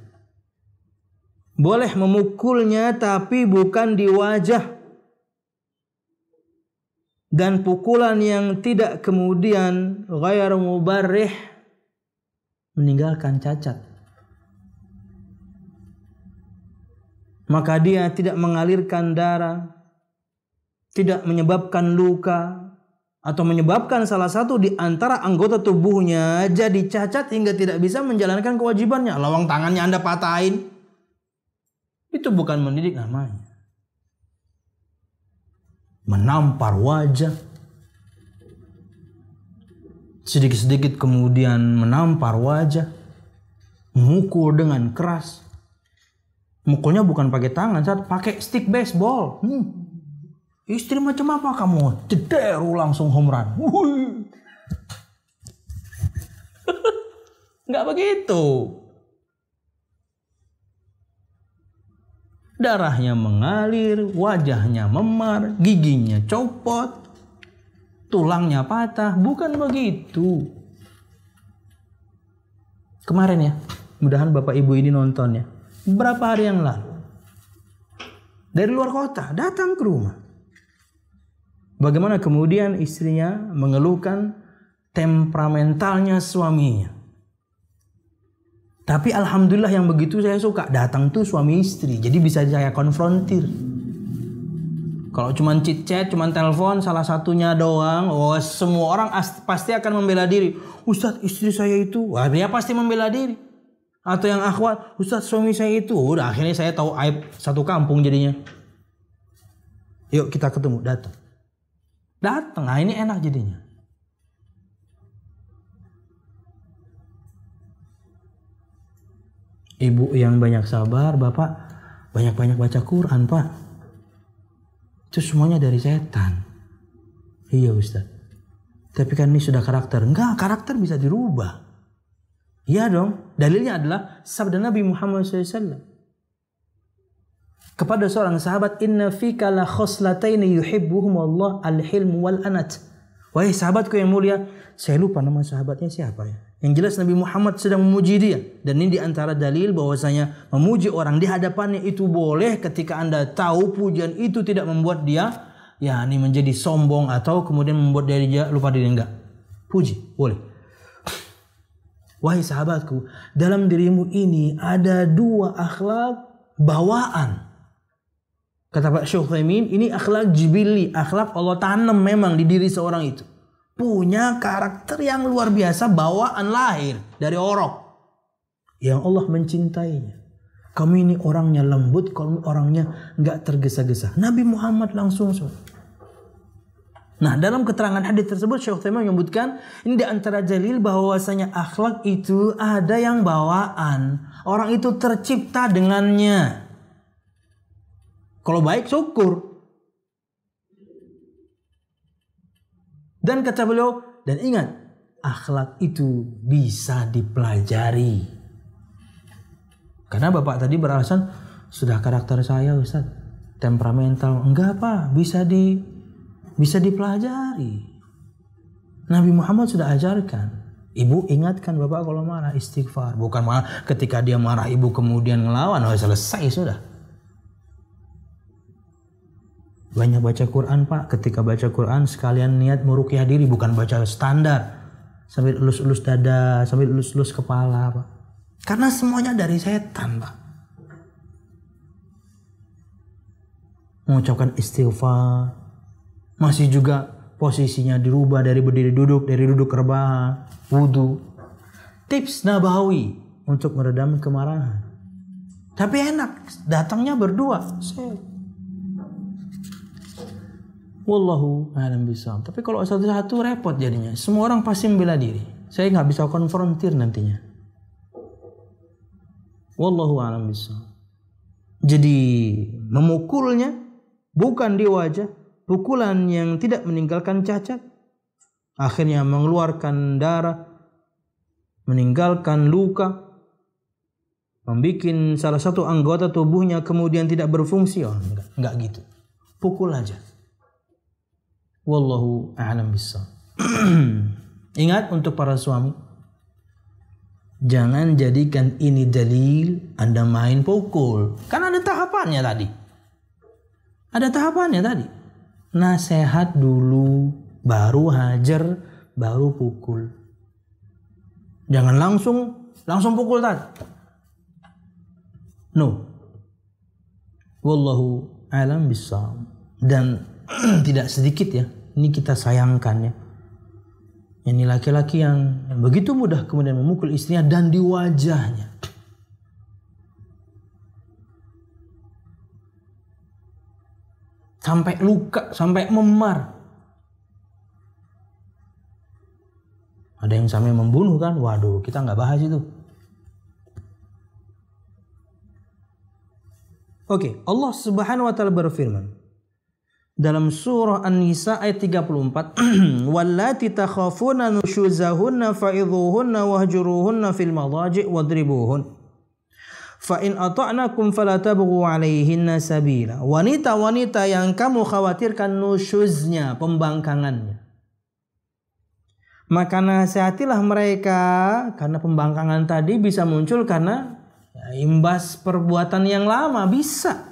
Boleh memukulnya tapi bukan di wajah. Dan pukulan yang tidak kemudian ghair mubarrih, meninggalkan cacat. Maka dia tidak mengalirkan darah, tidak menyebabkan luka, atau menyebabkan salah satu di antara anggota tubuhnya jadi cacat hingga tidak bisa menjalankan kewajibannya. Lawang tangannya Anda patahin, itu bukan mendidik namanya. Menampar wajah, sedikit-sedikit kemudian menampar wajah, memukul dengan keras. Mukulnya bukan pakai tangan, saat pakai stick baseball. Istri macam apa kamu? Cederu langsung home run. Nggak begitu. Darahnya mengalir, wajahnya memar, giginya copot, tulangnya patah. Bukan begitu. Kemarin ya, mudahan Bapak Ibu ini nonton ya. Beberapa hari yang lalu, dari luar kota datang ke rumah. Bagaimana kemudian istrinya mengeluhkan temperamentalnya suaminya. Tapi alhamdulillah yang begitu saya suka. Datang tuh suami istri, jadi bisa saya konfrontir. Kalau cuman chit chat, cuman telepon salah satunya doang, semua orang pasti akan membela diri. Ustadz, istri saya itu, dia pasti membela diri. Atau yang akhwat, Ustadz, suami saya itu, udah akhirnya saya tahu aib satu kampung jadinya. Yuk kita ketemu, datang. Nah ini enak jadinya. Ibu yang banyak sabar, bapak banyak-banyak baca Quran, Pak. Itu semuanya dari setan. Iya Ustaz. Tapi kan ini sudah karakter. Enggak, karakter bisa dirubah. Iya dong. Dalilnya adalah sabda Nabi Muhammad SAW. Kepada seorang sahabat, inna fika la khoslataini yuhibbuhum Allah al-hilm wal anat. Wahai sahabatku yang mulia, saya lupa nama sahabatnya siapa ya. Yang jelas Nabi Muhammad sedang memuji dia. Dan ini diantara dalil bahwasanya memuji orang di hadapannya itu boleh ketika Anda tahu pujian itu tidak membuat dia ini menjadi sombong atau kemudian membuat dia lupa diri. Enggak. Puji, boleh. Wahai sahabatku, dalam dirimu ini ada dua akhlak bawaan. Kata Pak Syekh Utsaimin, ini akhlak jibili, akhlak Allah tanam memang di diri seorang itu. Punya karakter yang luar biasa, bawaan lahir dari orok. Yang Allah mencintainya. Kamu ini orangnya lembut, kamu orangnya nggak tergesa-gesa. Nabi Muhammad langsung. Nah, dalam keterangan hadis tersebut Syekh Utsaimin menyebutkan ini di antara dalil bahwasanya akhlak itu ada yang bawaan. Orang itu tercipta dengannya. Kalau baik syukur. Dan kata beliau, dan ingat, akhlak itu bisa dipelajari. Karena bapak tadi beralasan, sudah karakter saya Ustaz, temperamental. Enggak Pak, bisa dipelajari. Nabi Muhammad sudah ajarkan. Ibu ingatkan bapak kalau marah, istighfar. Bukan marah ketika dia marah ibu kemudian ngelawan, selesai sudah. Banyak baca Quran Pak. Ketika baca Quran sekalian niat meruqyah diri, bukan baca standar sambil elus-elus dada, sambil elus-elus kepala Pak. Karena semuanya dari setan Pak. mengucapkan istighfar, masih juga posisinya dirubah dari berdiri duduk, dari duduk rebahan, wudu. Tips nabawi untuk meredam kemarahan. Tapi enak, datangnya berdua. Wallahu a'lam bishawab. Tapi kalau satu-satu repot jadinya. Semua orang pasti membela diri. Saya nggak bisa konfrontir nantinya. Wallahu a'lam bishawab. Jadi memukulnya bukan di wajah, pukulan yang tidak meninggalkan cacat, akhirnya mengeluarkan darah, meninggalkan luka, membikin salah satu anggota tubuhnya kemudian tidak berfungsi. Oh, enggak gitu. Pukul aja. Wallahu a'lam bishawab. Ingat untuk para suami, jangan jadikan ini dalil Anda main pukul. Kan ada tahapannya tadi. Ada tahapannya tadi. Nasihat dulu, baru hajar, baru pukul. Jangan langsung pukul tadi. No. Wallahu a'lam bishawab. Dan tidak sedikit ya, ini kita sayangkan ya. Ini laki-laki yang begitu mudah kemudian memukul istrinya dan di wajahnya. Sampai luka, sampai memar. Ada yang sampai membunuh kan? Waduh, kita nggak bahas itu. Oke, Allah Subhanahu wa taala berfirman dalam surah An-Nisa ayat 34, wallati takhafuna nushuzahunna fa'idhuhunna wahjuruhunna fil madaji' wadribuhun. Fa in ata'nakum fala tabghu 'alaihinna sabila. Wanita-wanita yang kamu khawatirkan nusyuznya, pembangkangannya, maka nasihatilah mereka, karena pembangkangan tadi bisa muncul karena imbas perbuatan yang lama, bisa.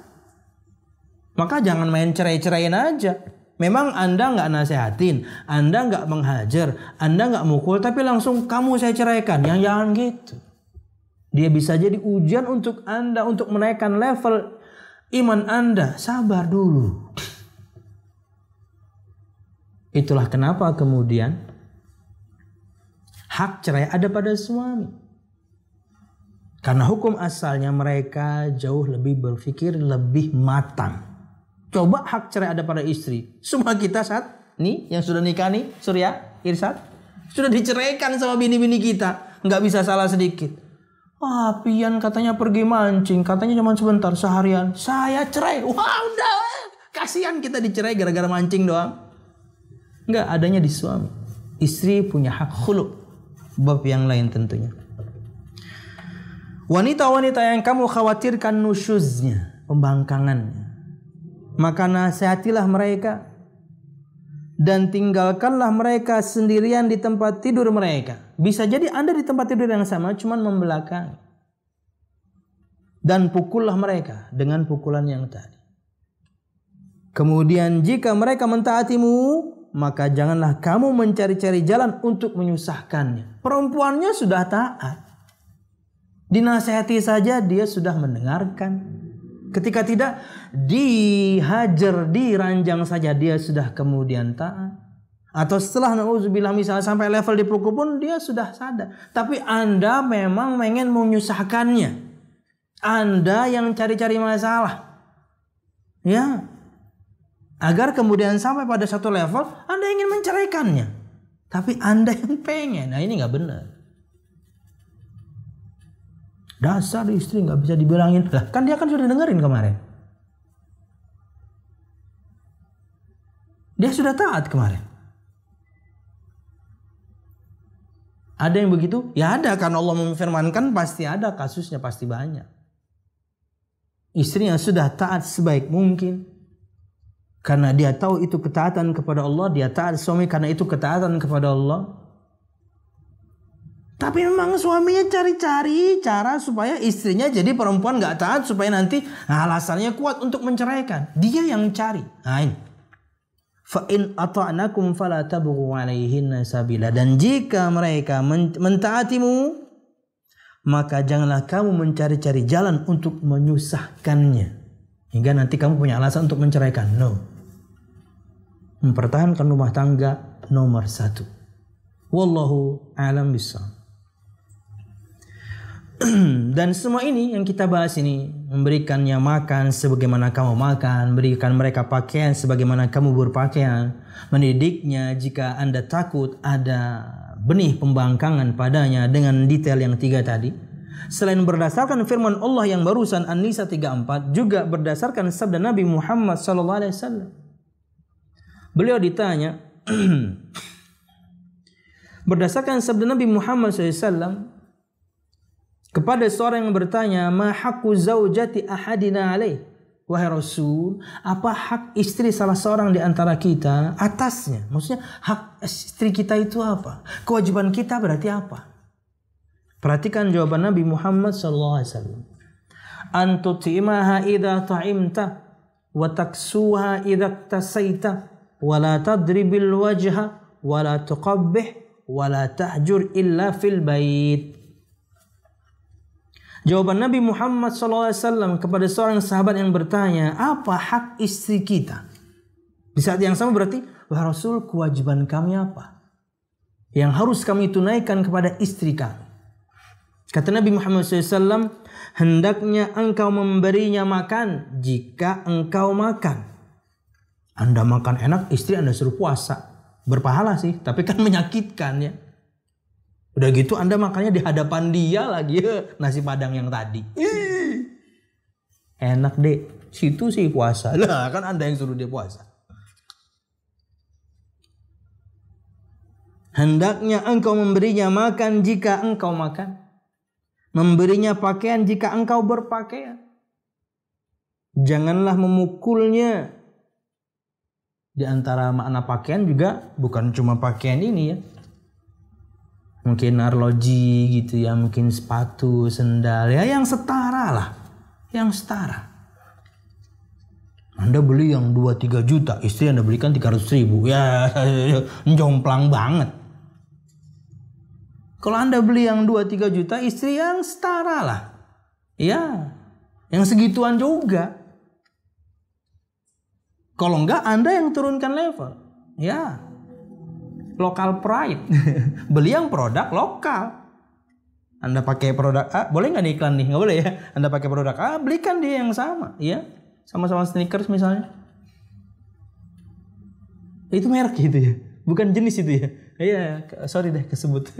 Maka jangan main cerai-ceraiin aja. Memang Anda nggak nasehatin, Anda nggak menghajar, Anda nggak mukul, tapi langsung kamu saya ceraikan. Yang jangan gitu. Dia bisa jadi ujian untuk Anda untuk menaikkan level iman Anda. Sabar dulu. Itulah kenapa kemudian hak cerai ada pada suami. Karena hukum asalnya mereka jauh lebih berpikir, lebih matang. Coba hak cerai ada pada istri. Semua kita saat nih yang sudah nikah nih, Surya, Irsyad, sudah diceraikan sama bini-bini kita. Nggak bisa salah sedikit. Wah, pian katanya pergi mancing, katanya cuma sebentar, seharian. Saya cerai. Wah, udah. Kasihan kita dicerai gara-gara mancing doang. Nggak, adanya di suami. Istri punya hak khulu. Bab yang lain tentunya. Wanita-wanita yang kamu khawatirkan nusyuznya, pembangkangannya, maka nasihatilah mereka dan tinggalkanlah mereka sendirian di tempat tidur mereka. Bisa jadi Anda di tempat tidur yang sama, cuman membelakangi. Dan pukullah mereka dengan pukulan yang tadi. Kemudian jika mereka mentaatimu, maka janganlah kamu mencari-cari jalan untuk menyusahkannya. Perempuannya sudah taat. Dinasihati saja dia sudah mendengarkan. Ketika tidak, dihajar, diranjang saja dia sudah kemudian taat. Atau setelah na'udzubillah misalnya sampai level dipukul pun dia sudah sadar. Tapi Anda memang pengen menyusahkannya. Anda yang cari-cari masalah. Ya. Agar kemudian sampai pada satu level Anda ingin menceraikannya. Tapi Anda yang pengen. Nah, ini nggak benar. Dasar istri nggak bisa dibilangin. Lah, kan dia kan sudah dengerin kemarin. Dia sudah taat kemarin. Ada yang begitu? Ya ada, kan Allah memfirmankan pasti ada, kasusnya pasti banyak. Istri yang sudah taat sebaik mungkin, karena dia tahu itu ketaatan kepada Allah, dia taat suami karena itu ketaatan kepada Allah. Tapi memang suaminya cari-cari cara supaya istrinya jadi perempuan gak taat, supaya nanti alasannya kuat untuk menceraikan. Dia yang cari. Nah ini. Fa in ata'nakum fala tabghu 'alaihinna sabila. Dan jika mereka mentaatimu, maka janganlah kamu mencari-cari jalan untuk menyusahkannya. hingga nanti kamu punya alasan untuk menceraikan. No. Mempertahankan rumah tangga nomor 1. Wallahu a'lam bishawab. Dan semua ini yang kita bahas ini, memberikannya makan sebagaimana kamu makan, berikan mereka pakaian sebagaimana kamu berpakaian, mendidiknya jika Anda takut ada benih pembangkangan padanya dengan detail yang 3 tadi. Selain berdasarkan firman Allah yang barusan An-Nisa 34, juga berdasarkan sabda Nabi Muhammad SAW. Beliau ditanya, berdasarkan sabda Nabi Muhammad SAW, kepada seorang yang bertanya, ma haqqu zaujati ahadina alaih? Wahai Rasul, apa hak istri salah seorang di antara kita atasnya? Maksudnya hak istri kita itu apa? Kewajiban kita berarti apa? Perhatikan jawaban Nabi Muhammad SAW. An tut'imaha idza ta'imta wa taksuha idza iktasaita wa la tadribil wajha wa la tuqabbih wa la tahjur illa fil bait. Jawaban Nabi Muhammad SAW kepada seorang sahabat yang bertanya, apa hak istri kita? Di saat yang sama berarti, wahai Rasul, kewajiban kami apa? Yang harus kami tunaikan kepada istri kami. Kata Nabi Muhammad SAW, hendaknya engkau memberinya makan jika engkau makan. Anda makan enak, istri Anda suruh puasa. Berpahala sih, tapi kan menyakitkan ya. Udah gitu Anda makannya di hadapan dia lagi, nasi padang yang tadi. Enak deh, situ sih puasa. Lah kan Anda yang suruh dia puasa. Hendaknya engkau memberinya makan jika engkau makan. Memberinya pakaian jika engkau berpakaian. Janganlah memukulnya. Di antara makna pakaian juga bukan cuma pakaian ini ya. Mungkin arloji gitu ya, mungkin sepatu, sendal ya, yang setara lah, yang setara. Anda beli yang 2-3 juta, istri Anda belikan 300.000, ya jomplang banget. Kalau Anda beli yang 2-3 juta, istri yang setara lah, ya, yang segituan juga. Kalau enggak Anda yang turunkan level, ya. Local pride. Beli yang produk lokal. Anda pakai produk A, boleh nggak nih iklan nih? Nggak boleh ya. Anda pakai produk A, belikan dia yang sama, ya. Sama-sama sneakers misalnya. Itu merek gitu ya, bukan jenis itu ya. Iya, sorry deh kesebut.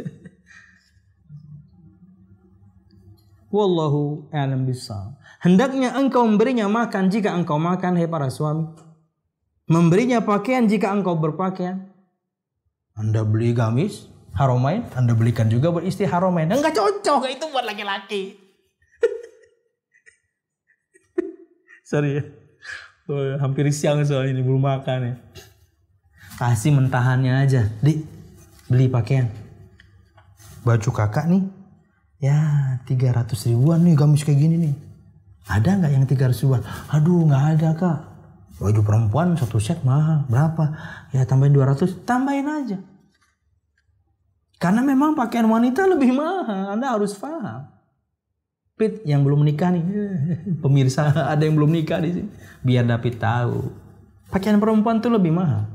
Wallahu a'lam bishawab. Hendaknya engkau memberinya makan jika engkau makan, hai para suami. Memberinya pakaian jika engkau berpakaian. Anda beli gamis Haramain, Anda belikan juga buat istri Haramain. Enggak cocok, itu buat laki-laki. Sorry ya. Oh, hampir siang soal ini, belum makan ya. Kasih mentahannya aja. Dik, beli pakaian. Baju kakak nih, ya 300 ribuan nih gamis kayak gini nih. Ada nggak yang 300 ribuan? Aduh nggak ada kak. Baju perempuan 1 set mahal. Berapa? Ya tambahin 200. Tambahin aja. Karena memang pakaian wanita lebih mahal. Anda harus paham. Pit yang belum menikah nih. Pemirsa ada yang belum nikah di sini. Biar David tahu. Pakaian perempuan tuh lebih mahal.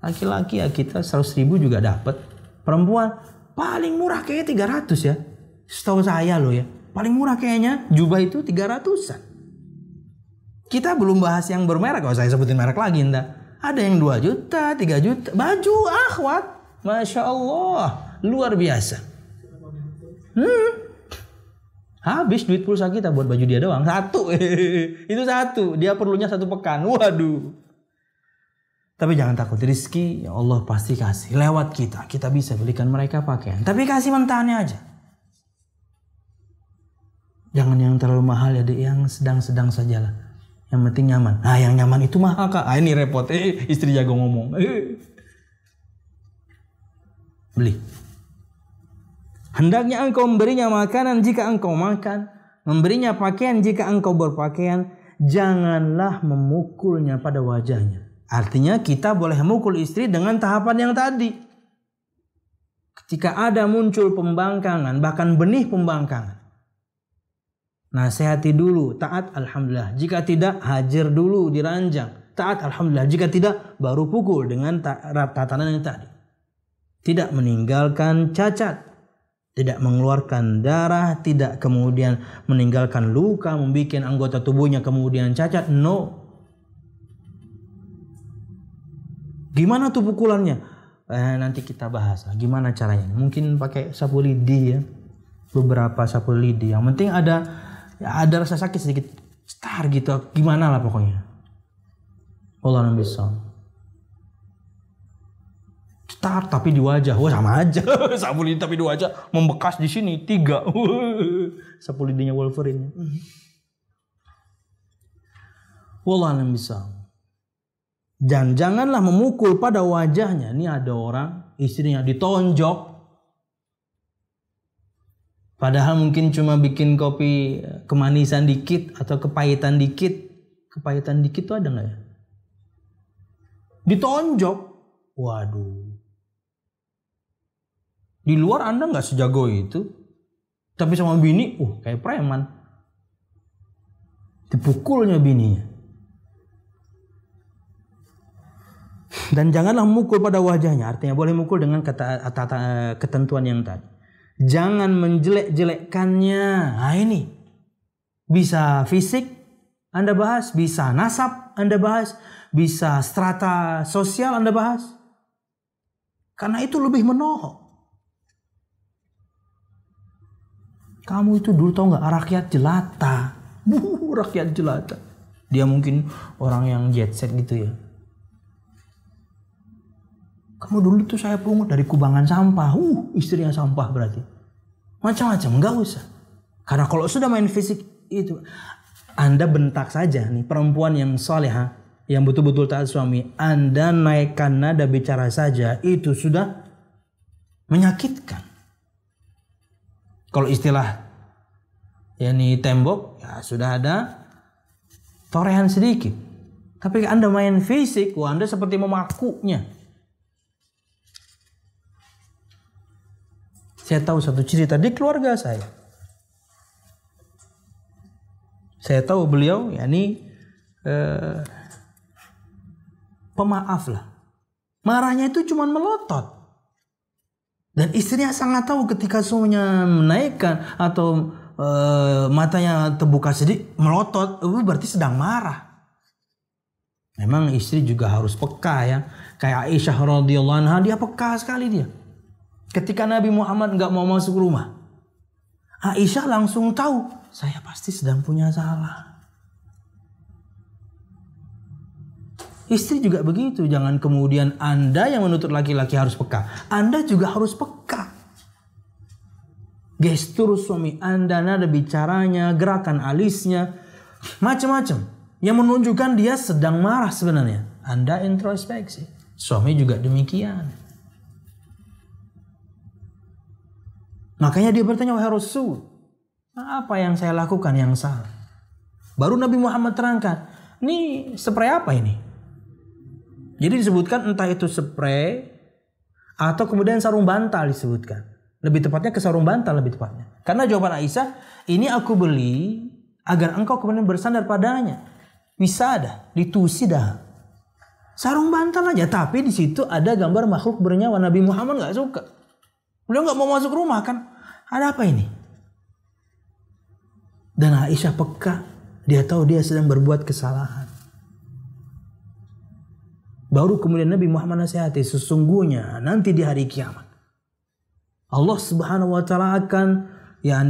Laki-laki ya kita 100 ribu juga dapat. Perempuan paling murah kayaknya 300 ya. Setahu saya loh ya. Paling murah kayaknya jubah itu 300-an. Kita belum bahas yang bermerek, kalau saya sebutin merek lagi enggak. Ada yang 2 juta, 3 juta. Baju akhwat. Masya Allah. Luar biasa. Habis duit pulsa kita buat baju dia doang. 1. Itu 1. Dia perlunya 1 pekan. Waduh. Tapi jangan takut. Rizki ya Allah pasti kasih. Lewat kita. Kita bisa belikan mereka pakaian. Tapi kasih mentahannya aja. Jangan yang terlalu mahal ya. Yang sedang-sedang sajalah. Yang penting nyaman. Nah yang nyaman itu mahal kak. Ah ini repot. Istri jago ngomong. Beli. Hendaknya engkau memberinya makanan jika engkau makan. Memberinya pakaian jika engkau berpakaian. Janganlah memukulnya pada wajahnya. Artinya kita boleh memukul istri dengan tahapan yang tadi. Ketika ada muncul pembangkangan. Bahkan benih pembangkangan. nasihati dulu, taat alhamdulillah. Jika tidak, hajar dulu diranjang, taat alhamdulillah. Jika tidak, baru pukul dengan tatanan yang tadi. Tidak meninggalkan cacat, tidak mengeluarkan darah, tidak kemudian meninggalkan luka, membuat anggota tubuhnya kemudian cacat. No. Gimana tuh pukulannya? Nanti kita bahas lah. Gimana caranya? Mungkin pakai sapu lidi ya. Beberapa sapu lidi. Yang penting ada rasa sakit sedikit. Star gitu. Gimana lah pokoknya. Allah bisa. Star tapi di wajah. Wah sama aja. Sapu lidi tapi di wajah. Membekas di sini 3. Sapu lidinya Wolverine. Allah bisa. Dan janganlah memukul pada wajahnya. Ini ada orang istrinya ditonjok. Padahal mungkin cuma bikin kopi kemanisan dikit atau kepahitan dikit. Kepahitan dikit tuh ada nggak ya? Ditonjok. Waduh. Di luar Anda nggak sejago itu. Tapi sama bini, kayak preman. Dipukulnya bininya. Dan janganlah memukul pada wajahnya. Artinya boleh mukul dengan ketentuan yang tadi. Jangan menjelek-jelekkannya. Nah ini. Bisa fisik Anda bahas. Bisa nasab Anda bahas. Bisa strata sosial Anda bahas. Karena itu lebih menohok. Kamu itu dulu tahu nggak rakyat jelata. Rakyat jelata. Dia mungkin orang yang jet set gitu ya. Kamu dulu tuh saya pungut dari kubangan sampah. Istrinya sampah berarti. Macam-macam, enggak usah. Karena kalau sudah main fisik itu, Anda bentak saja nih perempuan yang soleha, yang betul-betul taat suami. Anda naikkan nada bicara saja, itu sudah menyakitkan. Kalau istilah yakni tembok, ya sudah ada torehan sedikit. Tapi Anda main fisik, Anda seperti memakunya. Saya tahu satu cerita di keluarga saya. Saya tahu beliau, yakni pemaaf lah. Marahnya itu cuma melotot. Dan istrinya sangat tahu ketika suaminya menaikkan atau matanya terbuka sedikit, melotot, berarti sedang marah. Memang istri juga harus peka ya. Kayak Aisyah radhiyallahu anha, dia peka sekali dia. Ketika Nabi Muhammad nggak mau masuk rumah, Aisyah langsung tahu, saya pasti sedang punya salah. Istri juga begitu, jangan kemudian Anda yang menuntut laki-laki harus peka. Anda juga harus peka. Gestur suami Anda, nada bicaranya, gerakan alisnya, macam-macam. Yang menunjukkan dia sedang marah sebenarnya. Anda introspeksi. Suami juga demikian. Makanya dia bertanya, wahai Rasul, apa yang saya lakukan yang salah? Baru Nabi Muhammad terangkan, ini spray apa ini? Jadi disebutkan entah itu spray atau kemudian sarung bantal disebutkan. Lebih tepatnya ke sarung bantal lebih tepatnya. Karena jawaban Aisyah, ini aku beli agar engkau kemudian bersandar padanya. Wisada, ditusi dah. Sarung bantal aja, tapi di situ ada gambar makhluk bernyawa. Nabi Muhammad nggak suka. Beliau nggak mau masuk rumah kan? Ada apa ini? Dan Aisyah peka. Dia tahu dia sedang berbuat kesalahan. Baru kemudian Nabi Muhammad nasihati, sesungguhnya nanti di hari kiamat Allah Subhanahu wa taala akan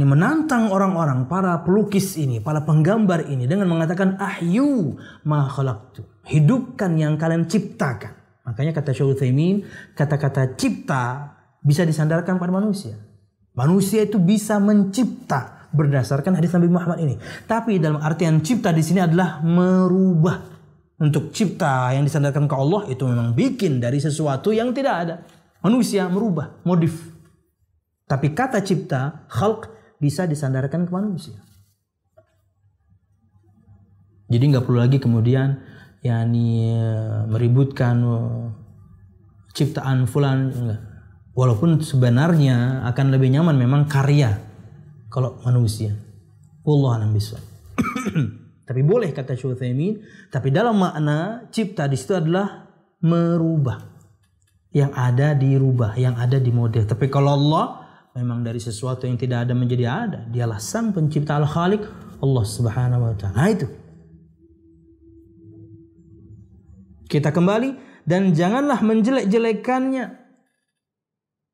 menantang orang-orang, para pelukis ini, para penggambar ini dengan mengatakan ahyu ma khalaqtu. Hidupkan yang kalian ciptakan. Makanya kata Syekh Utsaimin, kata-kata cipta bisa disandarkan pada manusia. Manusia itu bisa mencipta berdasarkan hadis Nabi Muhammad ini. Tapi dalam artian cipta di sini adalah merubah. Untuk cipta yang disandarkan ke Allah itu memang bikin dari sesuatu yang tidak ada. Manusia merubah, modif. Tapi kata cipta, khalq, bisa disandarkan ke manusia. Jadi nggak perlu lagi kemudian meributkan ciptaan fulan. Enggak. Walaupun sebenarnya akan lebih nyaman memang karya kalau manusia. Wallahu a'lam bishawab. Tapi boleh kata Syekh Utsaimin, tapi dalam makna cipta di situ adalah merubah. Yang ada dirubah, yang ada dimodel. Tapi kalau Allah memang dari sesuatu yang tidak ada menjadi ada. Dialah sang pencipta al-Khaliq, Allah Subhanahu wa taala. Nah, itu. Kita kembali, dan janganlah menjelek-jelekannya,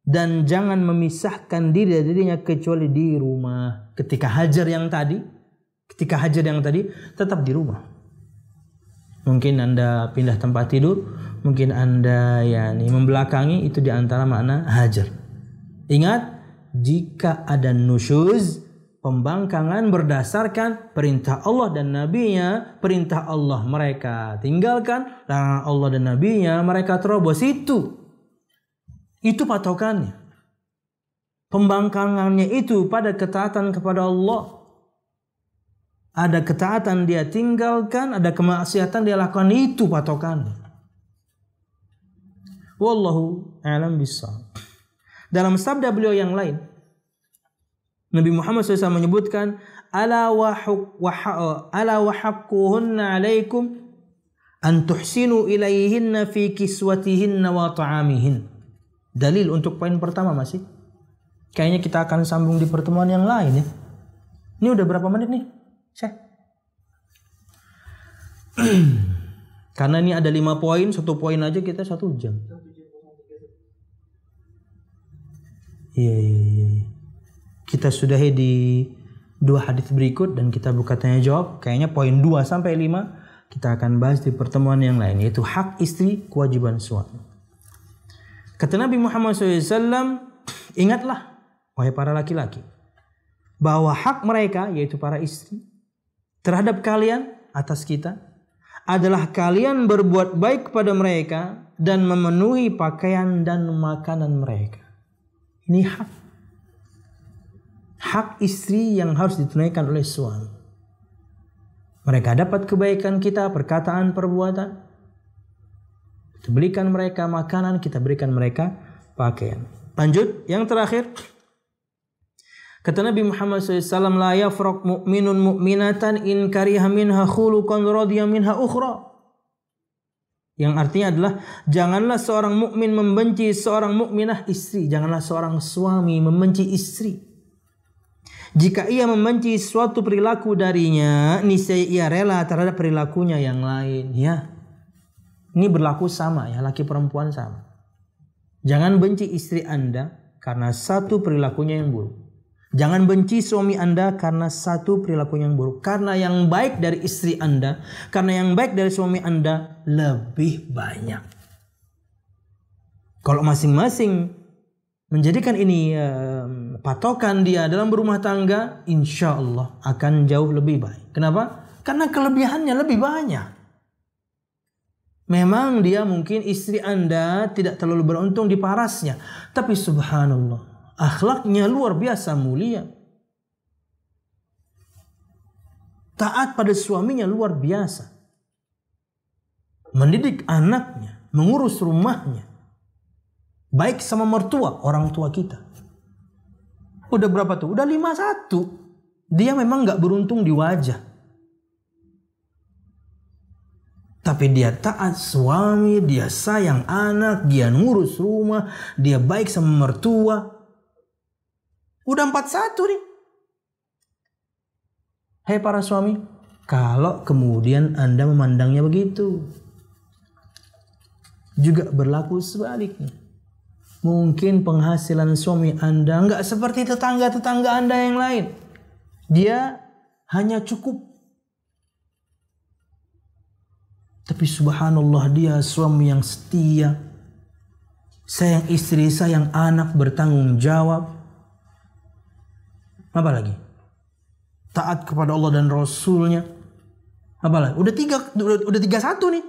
dan jangan memisahkan diri dari dirinya kecuali di rumah. Ketika hajar yang tadi tetap di rumah. Mungkin Anda pindah tempat tidur, mungkin Anda membelakangi, itu di antara makna hajar. Ingat, jika ada nusyuz, pembangkangan berdasarkan perintah Allah dan Nabi-Nya, perintah Allah mereka tinggalkan, larangan Allah dan Nabi-Nya mereka terobos. Itu patokannya. Pembangkangannya itu pada ketaatan kepada Allah. Ada ketaatan dia tinggalkan, ada kemaksiatan dia lakukan, itu patokannya. Wallahu a'lam bishawab. Dalam sabda beliau yang lain, Nabi Muhammad SAW menyebutkan, ala wa haqquhunna alaikum an tuhsinu ilaihinna fi kiswatihinna wa ta'amihin. Dalil untuk poin pertama masih. Kayaknya kita akan sambung di pertemuan yang lain ya. Ini udah berapa menit nih, Syekh? Karena ini ada 5 poin, 1 poin aja kita 1 jam. Iya. Kita sudahi di 2 hadis berikut dan kita buka tanya jawab. Kayaknya poin 2 sampai 5 kita akan bahas di pertemuan yang lain, yaitu hak istri, kewajiban suami. Kata Nabi Muhammad SAW, ingatlah wahai para laki-laki, bahwa hak mereka, yaitu para istri, terhadap kalian atas kita adalah kalian berbuat baik kepada mereka dan memenuhi pakaian dan makanan mereka. Ini hak istri yang harus ditunaikan oleh suami. Mereka dapat kebaikan kita, perkataan, perbuatan. Kita berikan mereka makanan, kita berikan mereka pakaian. Lanjut, yang terakhir. Kata Nabi Muhammad SAW, la yafraq mu'minun mu'minatan in kariha minha khuluqan radiya minha ukhra. Yang artinya adalah, janganlah seorang mukmin membenci seorang mukminah istri. Janganlah seorang suami membenci istri. Jika ia membenci suatu perilaku darinya, niscaya ia rela terhadap perilakunya yang lain. Ya, ini berlaku sama ya, laki perempuan sama. Jangan benci istri Anda karena satu perilakunya yang buruk. Jangan benci suami Anda karena satu perilakunya yang buruk. Karena yang baik dari istri Anda, karena yang baik dari suami Anda lebih banyak. Kalau masing-masing menjadikan ini patokan dia dalam berumah tangga, insya Allah akan jauh lebih baik. Kenapa? Karena kelebihannya lebih banyak. Memang dia mungkin istri Anda tidak terlalu beruntung di parasnya, tapi subhanallah, akhlaknya luar biasa mulia. Taat pada suaminya luar biasa. Mendidik anaknya, mengurus rumahnya. Baik sama mertua, orang tua kita. Udah berapa tuh? Udah 51. Dia memang gak beruntung di wajah. Tapi dia taat suami, dia sayang anak, dia ngurus rumah, dia baik sama mertua. Udah 41 nih. Hei para suami, kalau kemudian Anda memandangnya begitu, juga berlaku sebaliknya. Mungkin penghasilan suami Anda nggak seperti tetangga-tetangga Anda yang lain. Dia hanya cukup. Tapi subhanallah, dia suami yang setia, sayang istri, sayang anak, bertanggung jawab. Apa lagi? Taat kepada Allah dan Rasulnya. Apa lagi? Udah 31 nih.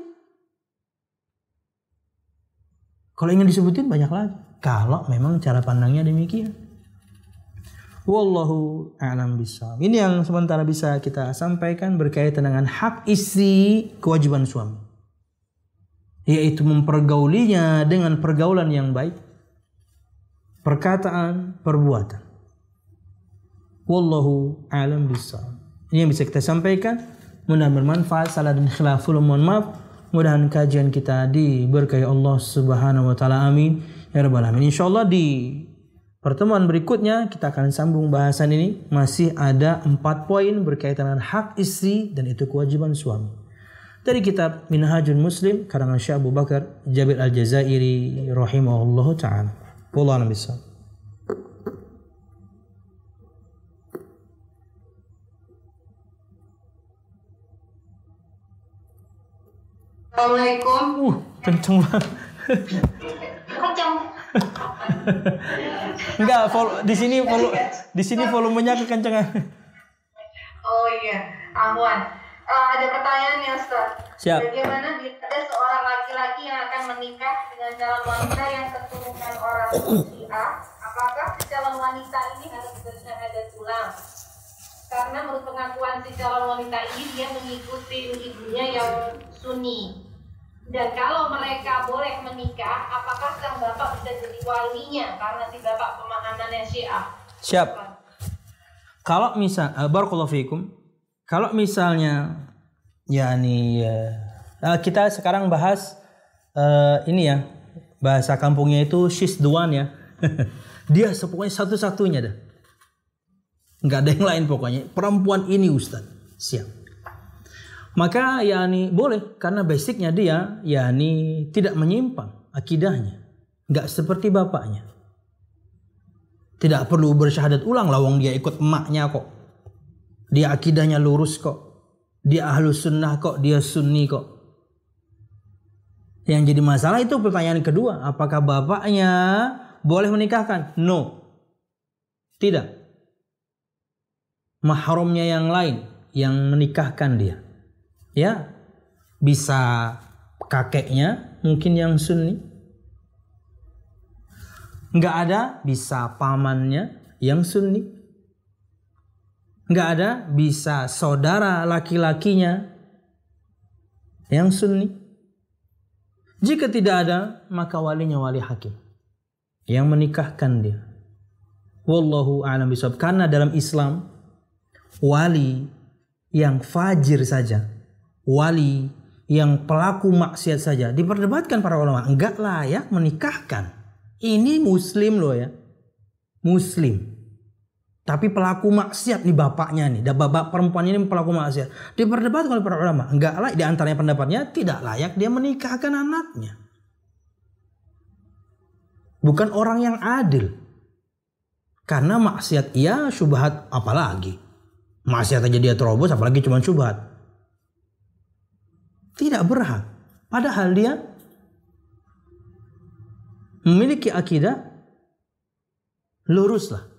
Kalau ingin disebutin banyak lagi. Kalau memang cara pandangnya demikian. Wallahu a'lam bishawab. Ini yang sementara bisa kita sampaikan berkaitan dengan hak istri, kewajiban suami. Yaitu mempergaulinya dengan pergaulan yang baik. Perkataan, perbuatan. Wallahu a'lam bishawab. Ini yang bisa kita sampaikan. Mudah-mudahan bermanfaat. Salah dan khilaful mohon maaf. Mudah-mudahan kajian kita diberkahi Allah Subhanahu wa taala. Amin ya rabbal alamin. Insyaallah di pertemuan berikutnya kita akan sambung bahasan ini. Masih ada 4 poin berkaitan dengan hak istri dan itu kewajiban suami. Dari kitab Minhajul Muslim karangan Syekh Abu Bakar Jabir Al-Jazairi rahimahullahu taala. Wallahu a'lam bishawab. Assalamualaikum. Kenceng banget. Kencang. Enggak, di sini volumenya kekencengan. Oh iya, Ahwan. Ada pertanyaan ya, Ustaz. Siap. Bagaimana bila ada seorang laki-laki yang akan menikah dengan calon wanita yang keturunan orang Syiah? Apakah si calon wanita ini harus bersyahadat ulang? Karena menurut pengakuan si calon wanita ini dia mengikuti ibunya yang Sunni. Dan kalau mereka boleh menikah, apakah sang bapak bisa jadi walinya karena si bapak pemahamannya Syiah? Siap. Kalau misal barakallahu fikum, kalau misalnya kita sekarang bahas ini ya, bahasa kampungnya itu she's the one ya. Dia pokoknya satu-satunya dah. Enggak ada yang lain pokoknya. Perempuan ini Ustaz. Siap. Maka boleh karena basicnya dia tidak menyimpang akidahnya. Enggak seperti bapaknya. Tidak perlu bersyahadat ulang, lawang dia ikut emaknya kok. Dia akidahnya lurus kok. Dia ahlus sunnah kok, dia sunni kok. Yang jadi masalah itu pertanyaan kedua, apakah bapaknya boleh menikahkan? No. Tidak. Mahramnya yang lain yang menikahkan dia. Ya, bisa kakeknya mungkin yang sunni. Enggak ada, bisa pamannya yang sunni. Enggak ada, bisa saudara laki-lakinya yang sunni. Jika tidak ada, maka walinya wali hakim yang menikahkan dia. Wallahu a'lam bishawab. Karena dalam Islam wali yang fajir saja, wali yang pelaku maksiat saja diperdebatkan para ulama, enggak layak menikahkan. Ini muslim loh ya, muslim. Tapi pelaku maksiat nih bapaknya nih, bapak perempuan ini pelaku maksiat. Diperdebatkan oleh para ulama, enggak layak, di antaranya pendapatnya tidak layak dia menikahkan anaknya. Bukan orang yang adil. Karena maksiat iya, syubhat apalagi. Maksiat aja dia terobos, apalagi cuma syubhat. Tidak berhak. Padahal dia memiliki akidah luruslah.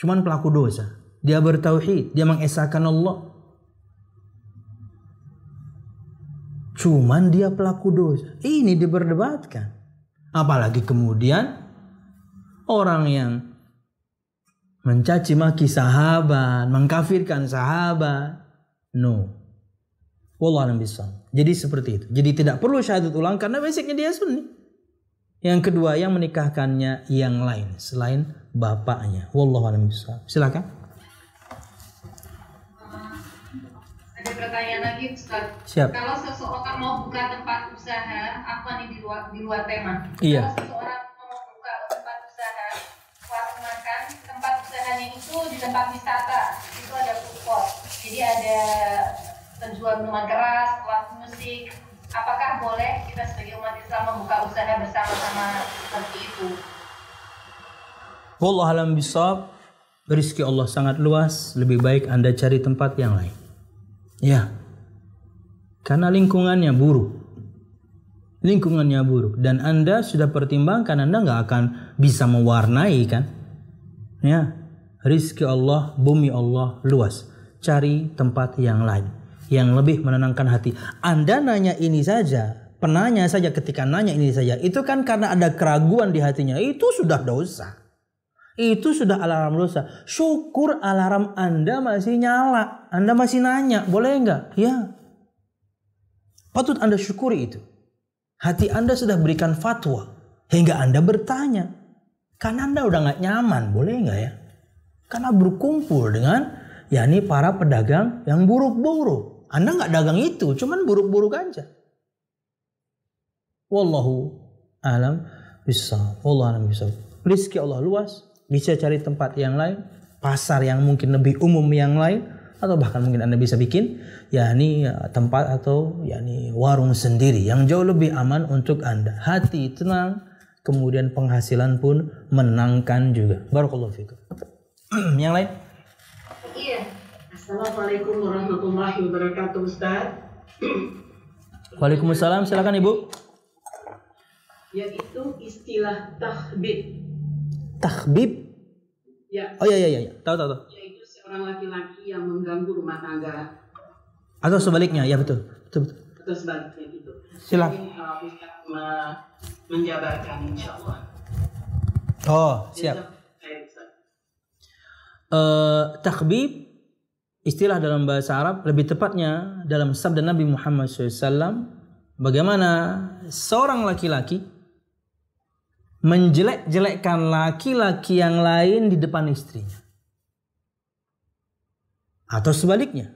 Cuman pelaku dosa. Dia bertauhid, dia mengesahkan Allah. Cuman dia pelaku dosa. Ini diperdebatkan. Apalagi kemudian orang yang mencaci maki sahabat, mengkafirkan sahabat. No. Wallahu a'lam bishawab. Jadi seperti itu. Jadi tidak perlu syahadat ulang karena basicnya dia sunni. Yang kedua, yang menikahkannya yang lain selain bapaknya. Wallahu a'lam bishawab. Silakan. Ada pertanyaan lagi, Ustaz. Siap. Kalau seseorang mau buka tempat usaha, apa nih di luar tema? Iya. Kalau seseorang mau buka tempat usaha, warung makan, tempat usahanya itu di tempat wisata, itu ada food court. Jadi ada penjual minuman keras, kelas musik. Apakah boleh kita sebagai umat Islam membuka usaha bersama-sama seperti itu? Wallahu a'lam bishawab. Rezeki Allah sangat luas, lebih baik Anda cari tempat yang lain. Ya. Karena lingkungannya buruk. Lingkungannya buruk dan Anda sudah pertimbangkan, Anda nggak akan bisa mewarnai kan? Ya. Rezeki Allah, bumi Allah luas. Cari tempat yang lain yang lebih menenangkan hati. Anda nanya ini saja, penanya saja ketika nanya ini saja, itu kan karena ada keraguan di hatinya. Itu sudah dosa. Itu sudah alarm dosa. Syukur alarm Anda masih nyala. Anda masih nanya, boleh enggak? Ya. Patut Anda syukuri itu. Hati Anda sudah berikan fatwa hingga Anda bertanya. Karena Anda udah nggak nyaman, boleh enggak ya? Karena berkumpul dengan yakni para pedagang yang buruk-buruk. Anda nggak dagang itu, cuman buruk-buruk aja. Wallahu a'lam bishawab. Wallahu a'lam bishawab. Rezeki Allah luas, bisa cari tempat yang lain, pasar yang mungkin lebih umum yang lain, atau bahkan mungkin Anda bisa bikin yakni tempat atau yakni warung sendiri yang jauh lebih aman untuk Anda. Hati tenang, kemudian penghasilan pun menangkan juga. Barakallahu fikum. Yang lain? Iya. Assalamualaikum warahmatullahi wabarakatuh, Ustaz. Waalaikumsalam, silakan Ibu. Yaitu istilah tahbib. Tahbib? Ya. Oh iya. Tahu. Yaitu seorang laki-laki yang mengganggu rumah tangga. Atau sebaliknya, ya betul. Atau sebaliknya gitu. Silakan. Ustaz menjabarkan insyaallah. Oh, siap. Takhbib istilah dalam bahasa Arab, lebih tepatnya dalam sabda Nabi Muhammad SAW, bagaimana seorang laki-laki menjelek-jelekkan laki-laki yang lain di depan istrinya, atau sebaliknya